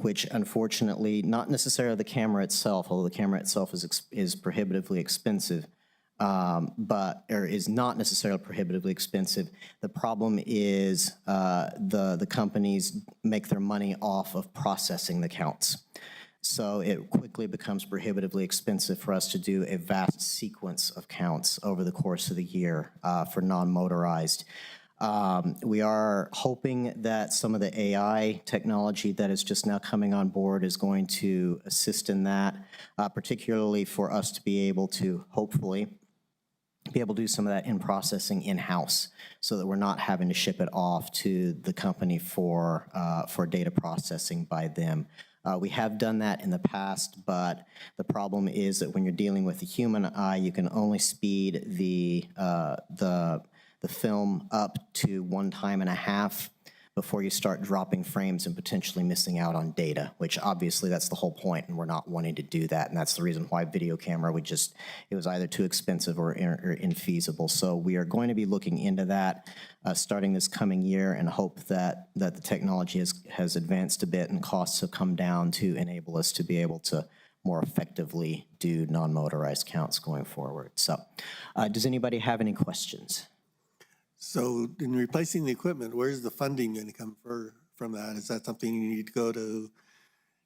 which unfortunately, not necessarily the camera itself, although the camera itself is prohibitively expensive. or is not necessarily prohibitively expensive. The problem is the companies make their money off of processing the counts. So it quickly becomes prohibitively expensive for us to do a vast sequence of counts over the course of the year for non-motorized. We are hoping that some of the AI technology that is just now coming on board is going to assist in that, particularly for us to be able to, hopefully, be able to do some of that in processing in-house so that we're not having to ship it off to the company for data processing by them. We have done that in the past, but the problem is that when you're dealing with the human eye, you can only speed the film up to 1.5 times before you start dropping frames and potentially missing out on data, which obviously that's the whole point, and we're not wanting to do that, and that's the reason why video camera it was either too expensive or infeasible. So we are going to be looking into that starting this coming year and hope that the technology has advanced a bit and costs have come down to enable us to be able to more effectively do non-motorized counts going forward. So does anybody have any questions? So in replacing the equipment, where's the funding going to come from that? Is that something you need to go to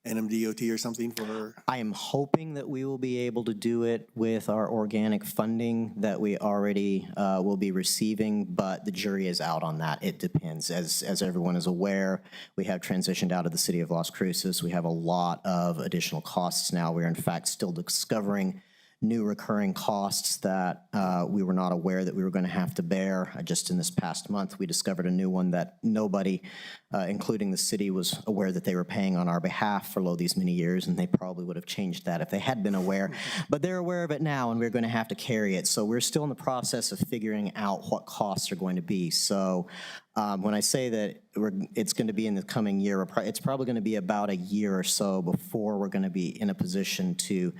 NMDOT or something for? I am hoping that we will be able to do it with our organic funding that we already will be receiving, but the jury is out on that. It depends. As everyone is aware, we have transitioned out of the city of Las Cruces. We have a lot of additional costs now. We're in fact still discovering new recurring costs that we were not aware that we were going to have to bear. Just in this past month, we discovered a new one that nobody, including the city, was aware that they were paying on our behalf for these many years, and they probably would have changed that if they had been aware. But they're aware of it now, and we're going to have to carry it. So we're still in the process of figuring out what costs are going to be. So when I say that it's going to be in the coming year, it's probably going to be about a year or so before we're going to be in a position to,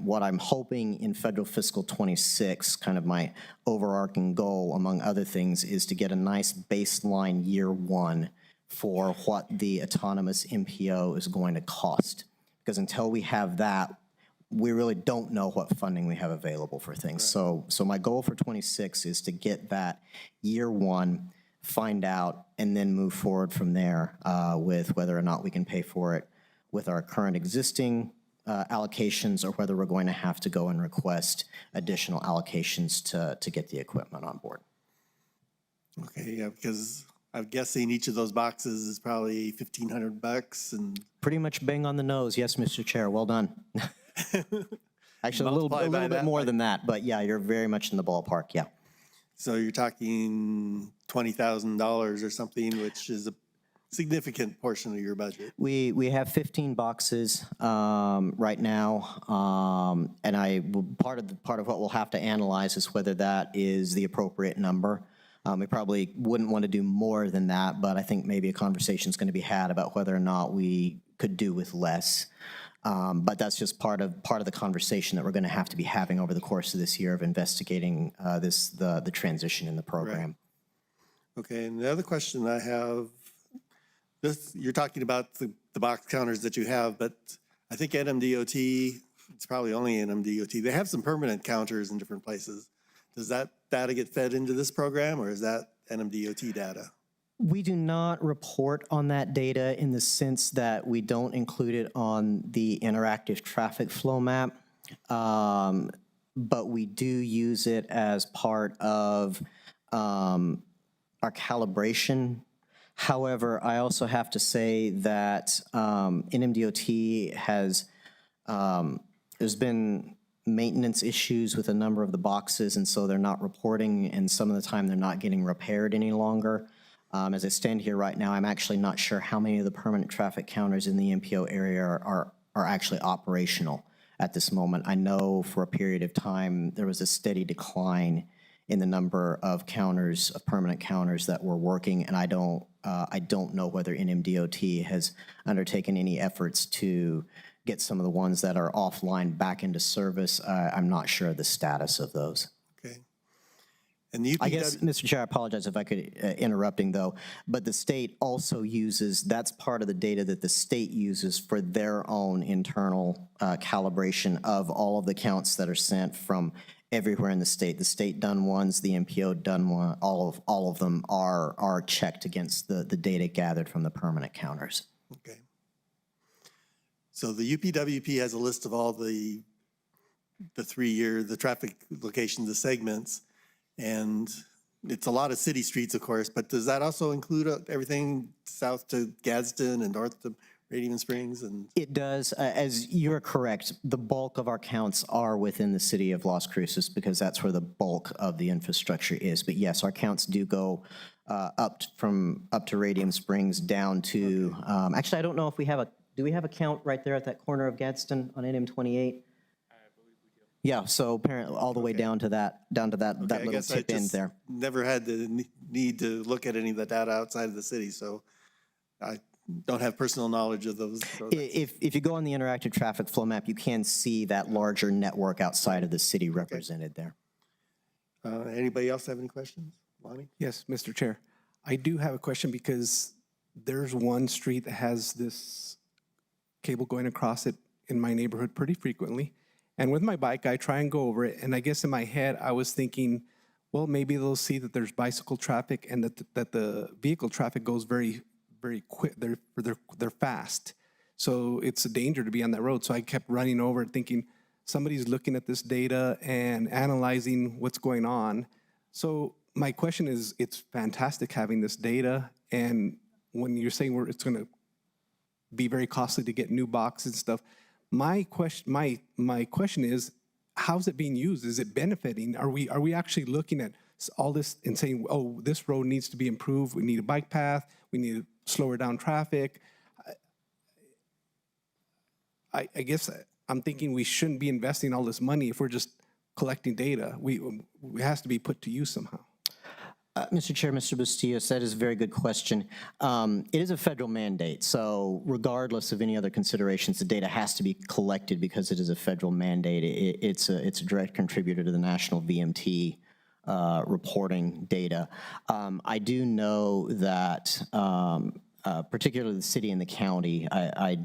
what I'm hoping in federal fiscal 26, kind of my overarching goal, among other things, is to get a nice baseline year one for what the autonomous MPO is going to cost. Because until we have that, we really don't know what funding we have available for things. Right. So my goal for 26 is to get that year one, find out, and then move forward from there with whether or not we can pay for it with our current existing allocations or whether we're going to have to go and request additional allocations to get the equipment on board. Okay, yeah, because I'm guessing each of those boxes is probably $1,500 and pretty much bang on the nose. Yes, Mr. Chair, well done. Actually, a little bit more than that, but yeah, you're very much in the ballpark, yeah. So you're talking $20,000 or something, which is a significant portion of your budget. We have 15 boxes right now, and part of what we'll have to analyze is whether that is the appropriate number. We probably wouldn't want to do more than that, but I think maybe a conversation is going to be had about whether or not we could do with less. But that's just part of the conversation that we're going to have to be having over the course of this year of investigating the transition in the program. Right. Okay, and the other question I have, you're talking about the box counters that you have, but I think NMDOT, it's probably only NMDOT, they have some permanent counters in different places. Does that data get fed into this program, or is that NMDOT data? We do not report on that data in the sense that we don't include it on the interactive traffic flow map, but we do use it as part of our calibration. However, I also have to say that NMDOT has, there's been maintenance issues with a number of the boxes, and so they're not reporting, and some of the time they're not getting repaired any longer. As I stand here right now, I'm actually not sure how many of the permanent traffic counters in the MPO area are actually operational at this moment. I know for a period of time there was a steady decline in the number of counters, of permanent counters that were working, and I don't know whether NMDOT has undertaken any efforts to get some of the ones that are offline back into service. I'm not sure of the status of those. Okay. And the UPW, I guess, Mr. Chair, I apologize if I could interrupting though, but the state also uses, that's part of the data that the state uses for their own internal calibration of all of the counts that are sent from everywhere in the state. The state done ones, the MPO done one, all of them are checked against the data gathered from the permanent counters. Okay. So the UPWP has a list of all the 3-year, the traffic locations, the segments, and it's a lot of city streets, of course, but does that also include everything south to Gadsden and north to Radium Springs? And It does. As you're correct, the bulk of our counts are within the city of Las Cruces because that's where the bulk of the infrastructure is. But yes, our counts do go up to Radium Springs down to, actually, I don't know if we have do we have a count right there at that corner of Gadsden on NM 28? Yeah, so apparently all the way down to that I little guess I tip end just there. never had the need to look at any of the data outside of the city, so I don't have personal knowledge of those. So If you go on the interactive traffic flow map, you can see that larger network outside of the city represented there. anybody else have any questions? Lonnie? Yes, Mr. Chair. I do have a question because there's one street that has this cable going across it in my neighborhood pretty frequently. And with my bike, I try and go over it. And I guess in my head, I was thinking, well, maybe they'll see that there's bicycle traffic and that the vehicle traffic goes very, very quick. They're fast. So it's a danger to be on that road. So I kept running over it thinking somebody's looking at this data and analyzing what's going on. So my question is, it's fantastic having this data. And when you're saying it's going to be very costly to get new boxes and stuff, my question is, how's it being used? Is it benefiting? Are we actually looking at all this and saying, oh, this road needs to be improved, we need a bike path, we need to slower down traffic? I guess I'm thinking we shouldn't be investing all this money if we're just collecting data. It has to be put to use somehow. Mr. Chair, Mr. Bustillos, that is a very good question. It is a federal mandate, so regardless of any other considerations, the data has to be collected because it is a federal mandate. It's a direct contributor to the national VMT reporting data. I do know that particularly the city and the county, I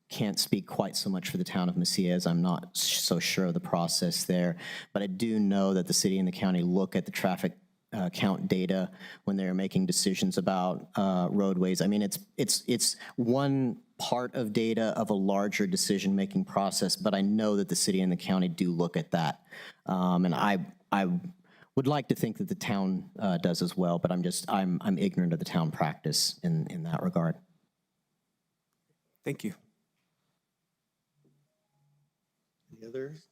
can't speak quite so much for the town of Mesilla as I'm not so sure of the process there, but I do know that the city and the county look at the traffic count data when they're making decisions about roadways. I mean, it's one part of data of a larger decision-making process, but I know that the city and the county do look at that. And I would like to think that the town does as well, but I'm ignorant of the town practice in that regard. Thank you. Any others?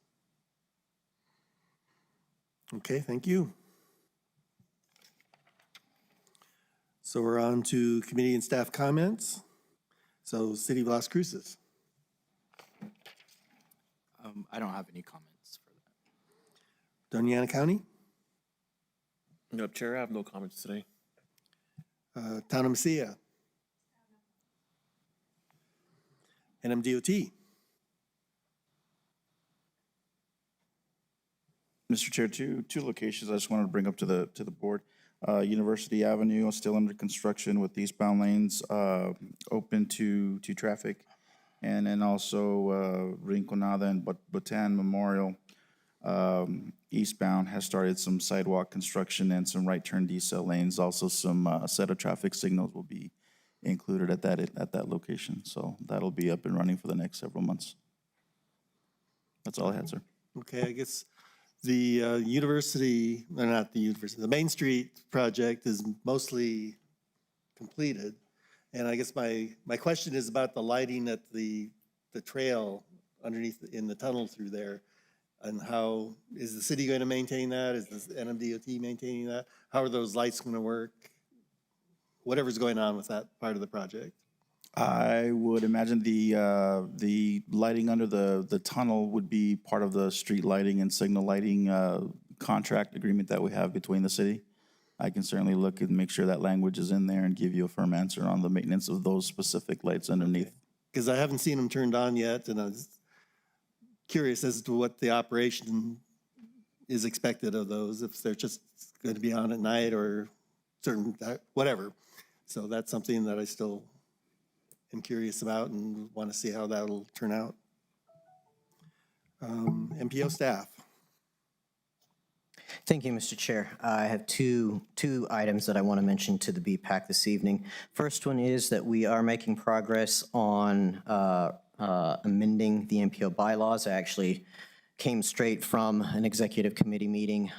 Okay, thank you. So we're on to committee and staff comments. So City of Las Cruces. I don't have any comments for that. Doña County, No, Chair, I have no comments today. Town of Mesilla. NMDOT. Mr. Chair, two locations I just wanted to bring up to the board. University Avenue is still under construction with eastbound lanes open to traffic. And then also Rinconada and Batan Memorial eastbound has started some sidewalk construction and some right turn decel lanes. Also some set of traffic signals will be included at that location. So that'll be up and running for the next several months. That's all I had, sir. Okay, I guess the university, or not the university, the Main Street project is mostly completed. And I guess my question is about the lighting at the trail underneath in the tunnel through there. And how, is the city going to maintain that? Is the NMDOT maintaining that? How are those lights going to work? Whatever's going on with that part of the project. I would imagine the lighting under the tunnel would be part of the street lighting and signal lighting contract agreement that we have between the city. I can certainly look and make sure that language is in there and give you a firm answer on the maintenance of those specific lights underneath. Because I haven't seen them turned on yet, and I was curious as to what the operation is expected of those, if they're just going to be on at night or certain, whatever. So that's something that I still am curious about and want to see how that'll turn out. MPO staff. Thank you, Mr. Chair. I have two items that I want to mention to the BPAC this evening. First one is that we are making progress on amending the MPO bylaws. I actually came straight from an executive committee meeting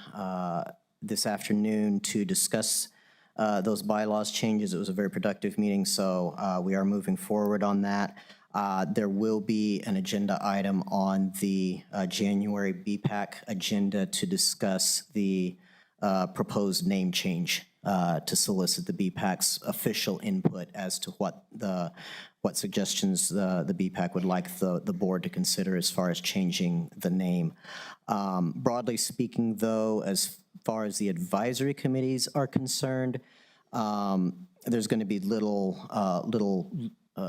this afternoon to discuss those bylaws changes. It was a very productive meeting, so we are moving forward on that. There will be an agenda item on the January BPAC agenda to discuss the proposed name change to solicit the BPAC's official input as to what suggestions the BPAC would like the board to consider as far as changing the name. Broadly speaking, though, as far as the advisory committees are concerned, there's going to be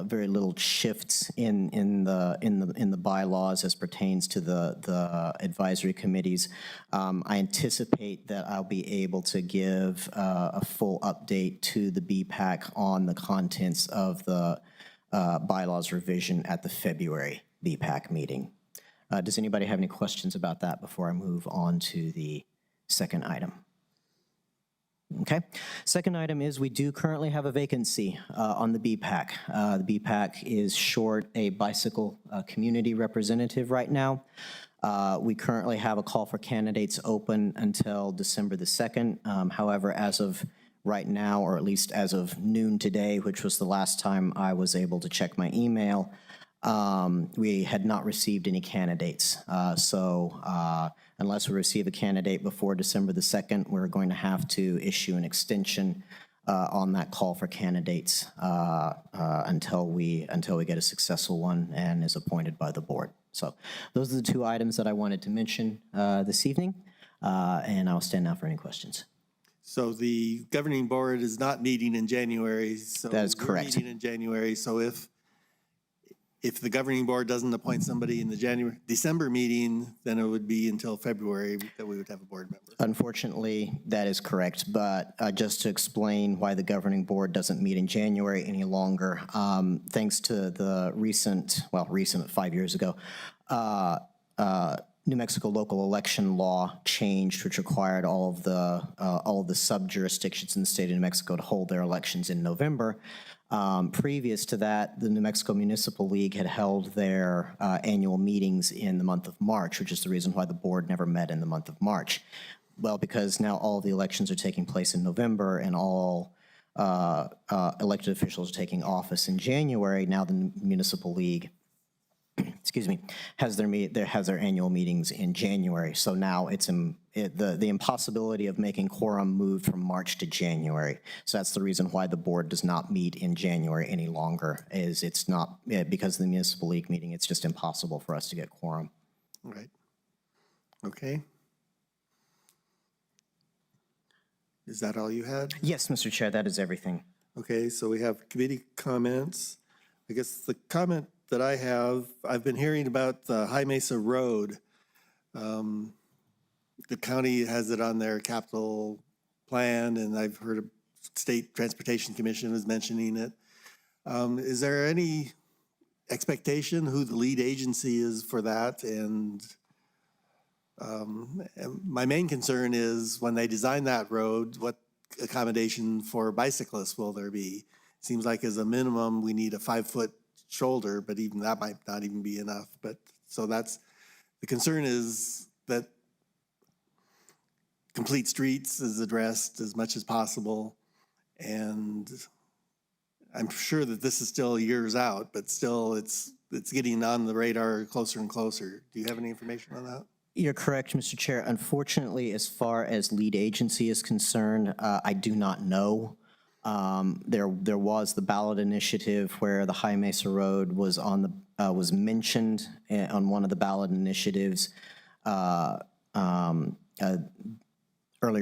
very little shifts in the bylaws as pertains to the advisory committees. I anticipate that I'll be able to give a full update to the BPAC on the contents of the bylaws revision at the February BPAC meeting. Does anybody have any questions about that before I move on to the second item? Okay. Second item is we do currently have a vacancy on the BPAC. The BPAC is short a bicycle community representative right now. We currently have a call for candidates open until December the 2nd. However, as of right now, or at least as of noon today, which was the last time I was able to check my email, we had not received any candidates. Unless we receive a candidate before December the 2nd, we're going to have to issue an extension on that call for candidates until we get a successful one and is appointed by the board. So those are the two items that I wanted to mention this evening, and I'll stand now for any questions. So the governing board is not meeting in January. So that is correct. We're meeting in January. So if the governing board doesn't appoint somebody in the December meeting, then it would be until February that we would have a board member. Unfortunately, that is correct. But just to explain why the governing board doesn't meet in January any longer, thanks to the recent 5 years ago, New Mexico local election law changed, which required all of the sub-jurisdictions in the state of New Mexico to hold their elections in November. Previous to that, the New Mexico Municipal League had held their annual meetings in the month of March, which is the reason why the board never met in the month of March. Well, because now all of the elections are taking place in November and all elected officials are taking office in January, now the Municipal League has their annual meetings in January. So now it's the impossibility of making quorum moved from March to January. So that's the reason why the board does not meet in January any longer. It's not because of the Municipal League meeting. It's just impossible for us to get quorum. Right. Okay. Is that all you had? Yes, Mr. Chair, that is everything. Okay, so we have committee comments. I guess the comment that I've been hearing about the High Mesa Road. The county has it on their capital plan, and I've heard a State Transportation Commission is mentioning it. Is there any expectation who the lead agency is for that? And my main concern is when they design that road, what accommodation for bicyclists will there be? Seems like as a minimum, we need a 5-foot shoulder, but even that might not even be enough. But so that's, the concern is that complete streets is addressed as much as possible. And I'm sure that this is still years out, but still it's getting on the radar closer and closer. Do you have any information on that? You're correct, Mr. Chair. Unfortunately, as far as lead agency is concerned, I do not know. There was the ballot initiative where the High Mesa Road was was mentioned on one of the ballot initiatives earlier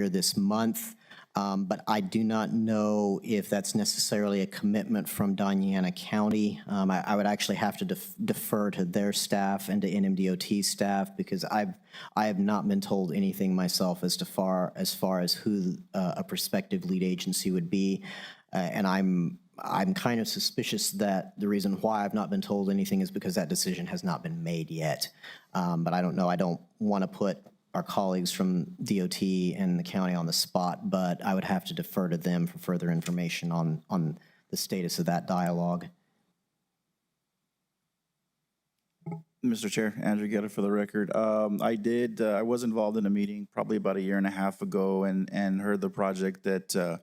this month, but I do not know if that's necessarily a commitment from Doña County. I would actually have to defer to their staff and to NMDOT staff because I have not been told anything myself as far as who a prospective lead agency would be, and I'm kind of suspicious that the reason why I've not been told anything is because that decision has not been made yet. But I don't know. I don't want to put our colleagues from DOT and the county on the spot, but I would have to defer to them for further information on the status of that dialogue. Mr. Chair, Andrew Getter for the record. I was involved in a meeting probably about a year and a half ago and heard the project that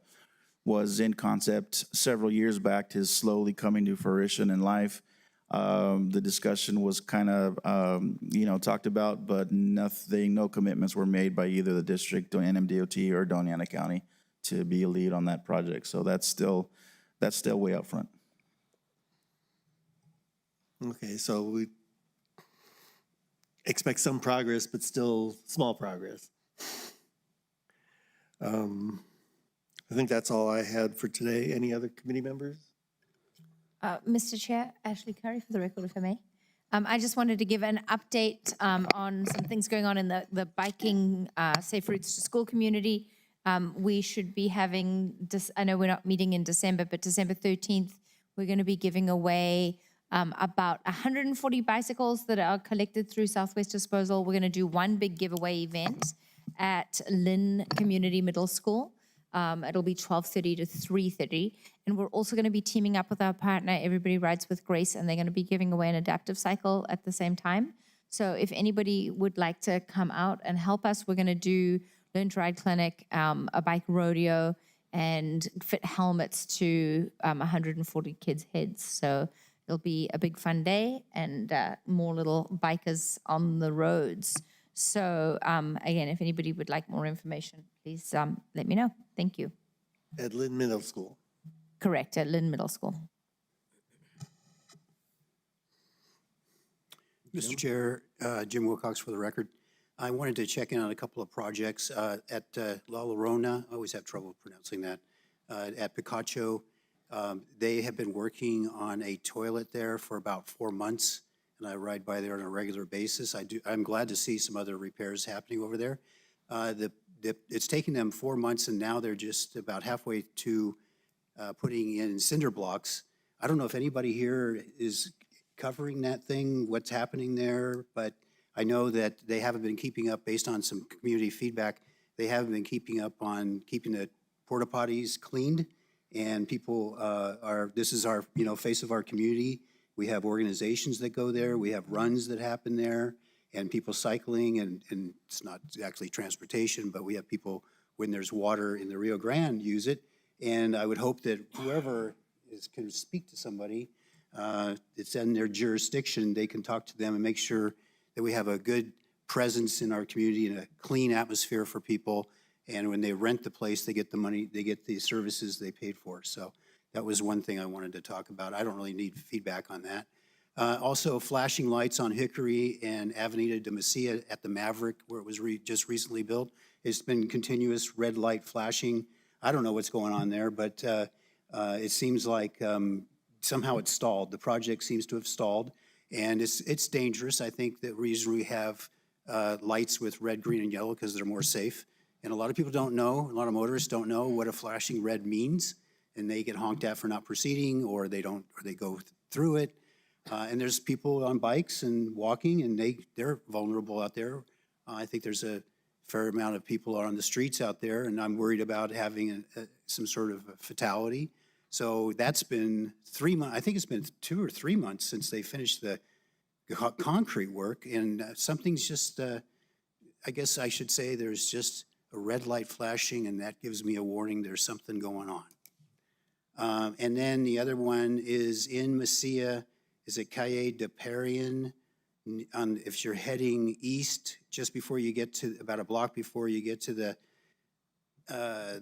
was in concept several years back is slowly coming to fruition in life. The discussion was kind of, talked about, but no commitments were made by either the district or NMDOT or Doña County to be a lead on that project. So that's still way up front. Okay, so we expect some progress, but still small progress. I think that's all I had for today. Any other committee members? Mr. Chair, Ashley Curry for the record, if I may. I just wanted to give an update on some things going on in the biking Safe Routes to School community. We should be having, I know we're not meeting in December, but December 13th, we're going to be giving away about 140 bicycles that are collected through Southwest Disposal. We're going to do one big giveaway event at Lynn Community Middle School. It'll be 12:30 to 3:30. And we're also going to be teaming up with our partner, Everybody Rides with Grace, and they're going to be giving away an adaptive cycle at the same time. So if anybody would like to come out and help us, we're going to do Learn to Ride Clinic, a bike rodeo, and fit helmets to 140 kids' heads. So it'll be a big fun day and more little bikers on the roads. So again, if anybody would like more information, please let me know. Thank you. At Lynn Middle School. Correct, at Lynn Middle School. Mr. Chair, Jim Wilcox for the record. I wanted to check in on a couple of projects at La Llorona. I always have trouble pronouncing that. At Picacho, they have been working on a toilet there for about 4 months, and I ride by there on a regular basis. I'm glad to see some other repairs happening over there. It's taken them 4 months, and now they're just about halfway to putting in cinder blocks. I don't know if anybody here is covering that thing, what's happening there, but I know that they haven't been keeping up based on some community feedback. They haven't been keeping up on keeping the porta potties cleaned, and people this is our, face of our community. We have organizations that go there. We have runs that happen there, and people cycling, and it's not actually transportation, but we have people, when there's water in the Rio Grande, use it. And I would hope that whoever can speak to somebody, it's in their jurisdiction, they can talk to them and make sure that we have a good presence in our community and a clean atmosphere for people. And when they rent the place, they get the money, they get the services they paid for. So that was one thing I wanted to talk about. I don't really need feedback on that. Also, flashing lights on Hickory and Avenida de Mesilla at the Maverick, where it was just recently built. It's been continuous red light flashing. I don't know what's going on there, but it seems like somehow it's stalled. The project seems to have stalled, and it's dangerous. I think that we have lights with red, green, and yellow because they're more safe. And a lot of people don't know, a lot of motorists don't know what a flashing red means, and they get honked at for not proceeding, or they go through it. And there's people on bikes and walking, and they're vulnerable out there. I think there's a fair amount of people on the streets out there, and I'm worried about having some sort of a fatality. So that's been 3 months. I think it's been 2 or 3 months since they finished the concrete work, and something's just, I guess I should say there's just a red light flashing, and that gives me a warning there's something going on. And then the other one is in Mesilla, is it Calle de Pedestrian? If you're heading east, just before you get to, about a block before you get to the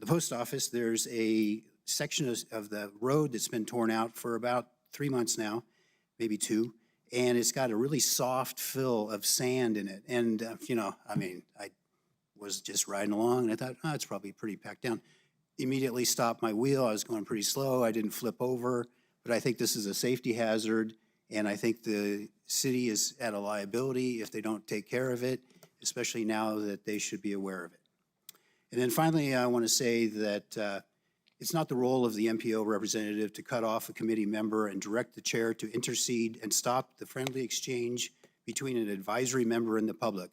post office, there's a section of the road that's been torn out for about 3 months now, maybe 2, and it's got a really soft fill of sand in it. And, I was just riding along, and I thought, it's probably pretty packed down. Immediately stopped my wheel. I was going pretty slow. I didn't flip over, but I think this is a safety hazard, and I think the city is at a liability if they don't take care of it, especially now that they should be aware of it. And then finally, I want to say that it's not the role of the MPO representative to cut off a committee member and direct the chair to intercede and stop the friendly exchange between an advisory member and the public.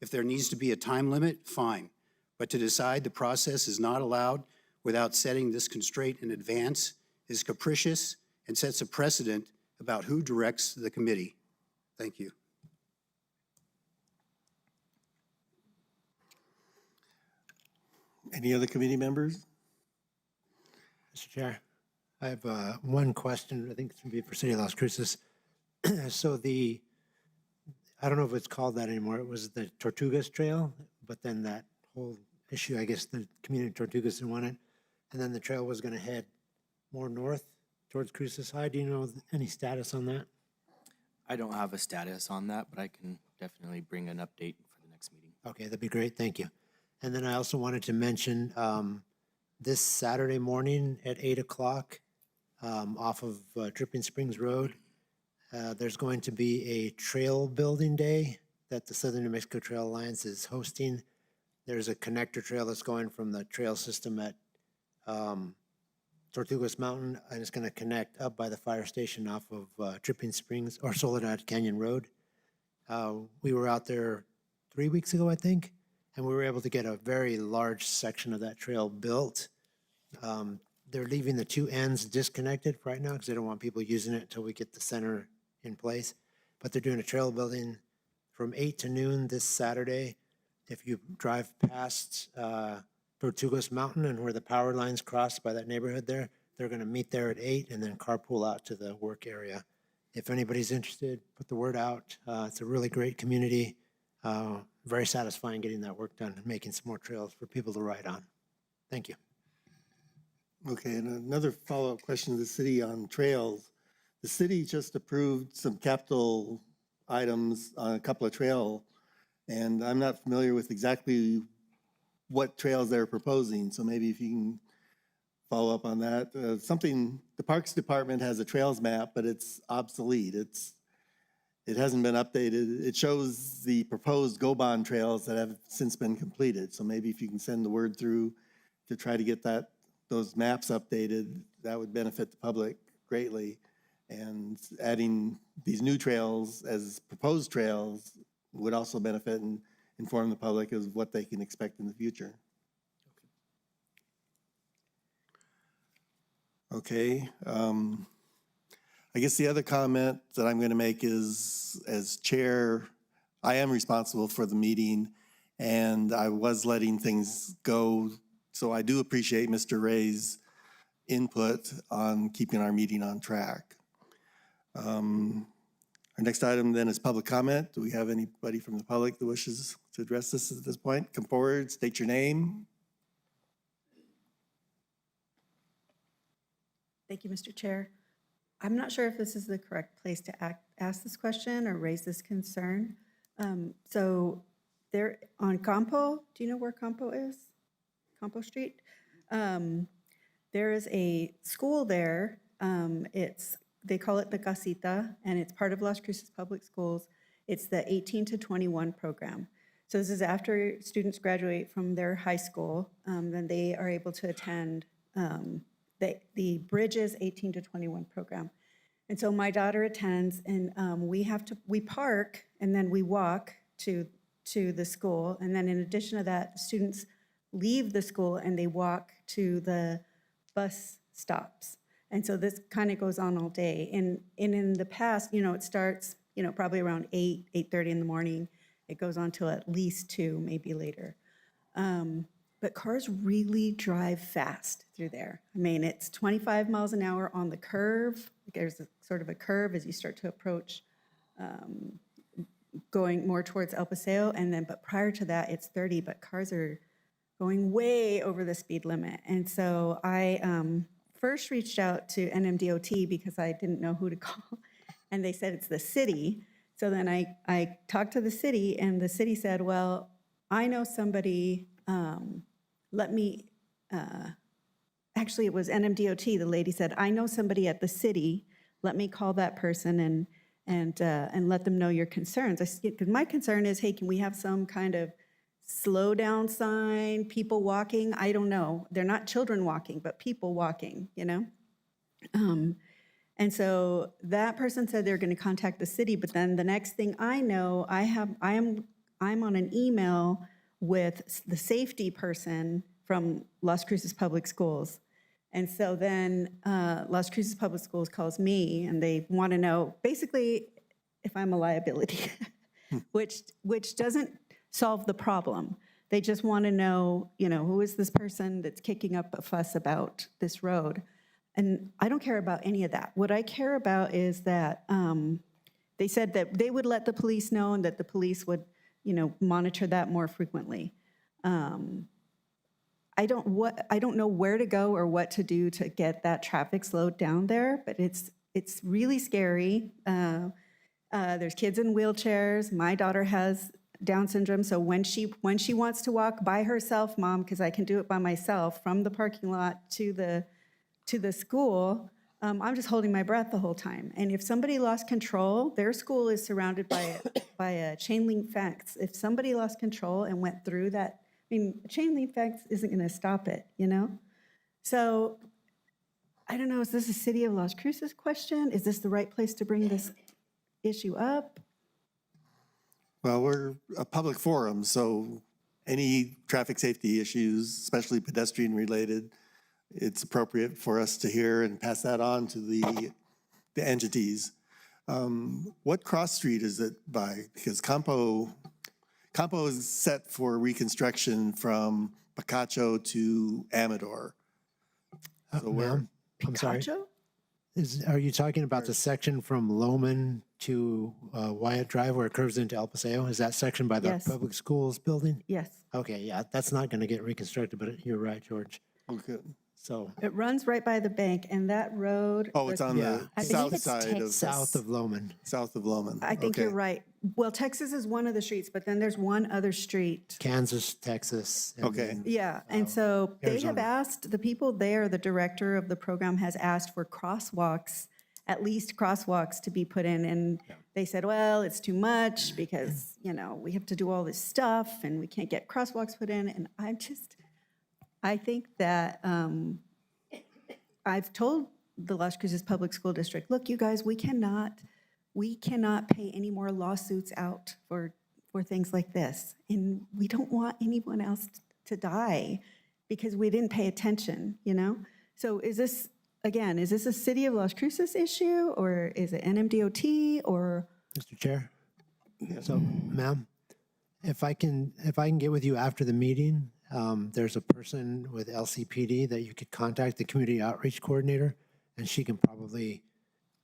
If there needs to be a time limit, fine. But to decide the process is not allowed without setting this constraint in advance is capricious and sets a precedent about who directs the committee. Thank you. Any other committee members? Mr. Chair, I have one question. I think it's going to be for City of Las Cruces. So I don't know if it's called that anymore. It was the Tortugas Trail, but then that whole issue, I guess the community of Tortugas didn't want it. And then the trail was going to head more north towards Cruces High. Do you know any status on that? I don't have a status on that, but I can definitely bring an update for the next meeting. Okay, that'd be great. Thank you. And then I also wanted to mention this Saturday morning at 8 o'clock off of Dripping Springs Road, there's going to be a trail building day that the Southern New Mexico Trail Alliance is hosting. There's a connector trail that's going from the trail system at Tortugas Mountain, and it's going to connect up by the fire station off of Dripping Springs or Soledad Canyon Road. We were out there 3 weeks ago, I think, and we were able to get a very large section of that trail built. They're leaving the two ends disconnected right now because they don't want people using it until we get the center in place. But they're doing a trail building from 8 to noon this Saturday. If you drive past Tortugas Mountain and where the power lines cross by that neighborhood there, they're going to meet there at 8 and then carpool out to the work area. If anybody's interested, put the word out. It's a really great community. Very satisfying getting that work done and making some more trails for people to ride on. Thank you. Okay, and another follow-up question to the city on trails. The city just approved some capital items on a couple of trail, and I'm not familiar with exactly what trails they're proposing, so maybe if you can follow up on that. The Parks Department has a trails map, but it's obsolete. It hasn't been updated. It shows the proposed go-bond trails that have since been completed, so maybe if you can send the word through to try to get those maps updated, that would benefit the public greatly. And adding these new trails as proposed trails would also benefit and inform the public of what they can expect in the future. Okay. I guess the other comment that I'm going to make is, as chair, I am responsible for the meeting, and I was letting things go. So I do appreciate Mr. Ray's input on keeping our meeting on track. Our next item then is public comment. Do we have anybody from the public that wishes to address this at this point? Come forward, state your name. Thank you, Mr. Chair. I'm not sure if this is the correct place to ask this question or raise this concern. So there on Campo, do you know where Campo is? Campo Street? There is a school there. They call it the Casita, and it's part of Las Cruces Public Schools. It's the 18 to 21 program. So this is after students graduate from their high school, then they are able to attend the Bridges 18 to 21 program. And so my daughter attends, and we park and then we walk to the school. And then in addition to that, students leave the school and they walk to the bus stops. And so this kind of goes on all day. And in the past, it starts, probably around 8:30 in the morning. It goes on till at least 2, maybe later. But cars really drive fast through there. I mean, it's 25 miles an hour on the curve. There's sort of a curve as you start to approach going more towards El Paseo. But prior to that, it's 30, but cars are going way over the speed limit. And so I first reached out to NMDOT because I didn't know who to call. And they said it's the city. So then I talked to the city, and the city said, well, I know somebody, actually it was NMDOT. The lady said, I know somebody at the city. Let me call that person and let them know your concerns. Because my concern is, hey, can we have some kind of slow down sign, people walking? I don't know. They're not children walking, but people walking, And so that person said they're going to contact the city, but then the next thing I know, I am I'm on an email with the safety person from Las Cruces Public Schools. And so then Las Cruces Public Schools calls me and they want to know basically if I'm a liability, which doesn't solve the problem. They just want to know, who is this person that's kicking up a fuss about this road? And I don't care about any of that. What I care about is that they said that they would let the police know and that the police would, monitor that more frequently. I don't know where to go or what to do to get that traffic slowed down there, but it's really scary. There's kids in wheelchairs. My daughter has Down syndrome, so when she wants to walk by herself, Mom, because I can do it by myself, from the parking lot to the school, I'm just holding my breath the whole time. And if somebody lost control, their school is surrounded by a chain link fence. If somebody lost control and went through that, a chain link fence isn't going to stop it, So I don't know, is this a City of Las Cruces question? Is this the right place to bring this issue up? Well, we're a public forum, so any traffic safety issues, especially pedestrian related, it's appropriate for us to hear and pass that on to the entities. What cross street is it by? Because Campo is set for reconstruction from Picacho to Amador. So where? Ma'am, I'm sorry. Picacho? Are you talking about the section from Loman to Wyatt Drive where it curves into El Paseo? Is that section by the Yes. public schools building? Yes. Okay, yeah, that's not going to get reconstructed, but you're right, George. Okay. So It runs right by the bank, and that road. Oh, it's on Yeah. the I believe south it's side of, Texas. south of Loman. south of Loman. I think Okay. you're right. Well, Texas is one of the streets, but then there's one other street. Kansas, Texas. and Okay. then- Yeah, and so they have Arizona. asked, the people there, the director of the program has asked for crosswalks, at least crosswalks to be put in. And they said, well, it's too much because, we have to do all this stuff and we can't get crosswalks put in. And I think that I've told the Las Cruces Public School District, look, you guys, we cannot pay any more lawsuits out for things like this. And we don't want anyone else to die because we didn't pay attention, So is this a City of Las Cruces issue, or is it NMDOT, or? Mr. Chair? So, ma'am, if I can get with you after the meeting, there's a person with LCPD that you could contact, the community outreach coordinator, and she can probably,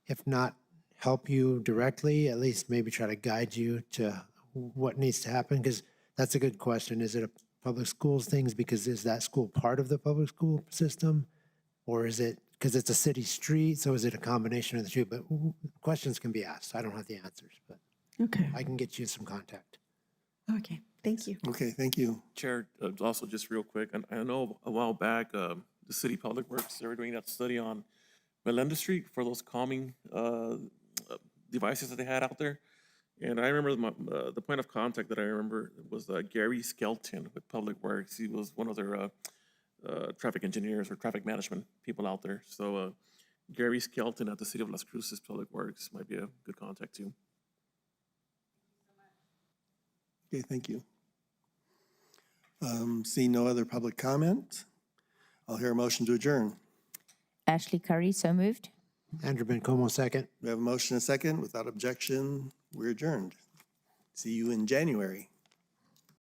if not help you directly, at least maybe try to guide you to what needs to happen, because that's a good question. Is it a public schools things because is that school part of the public school system? Or is it, because it's a city street, so is it a combination of the two? But questions can be asked. I don't have the answers, but Okay, I can get you some contact. okay, thank you. Okay, thank you. Chair, also just real quick, I know a while back, the city public works, they were doing that study on Melendez Street for those calming devices that they had out there. And I remember the point of contact that I remember was Gary Skelton with Public Works. He was one of their traffic engineers or traffic management people out there. So Gary Skelton at the City of Las Cruces Public Works might be a good contact too. Okay, thank you. Seeing no other public comment, I'll hear a motion to adjourn. Ashley Curry, so moved. Andrew Bencomo, second. We have a motion and a second. Without objection, we're adjourned. See you in January.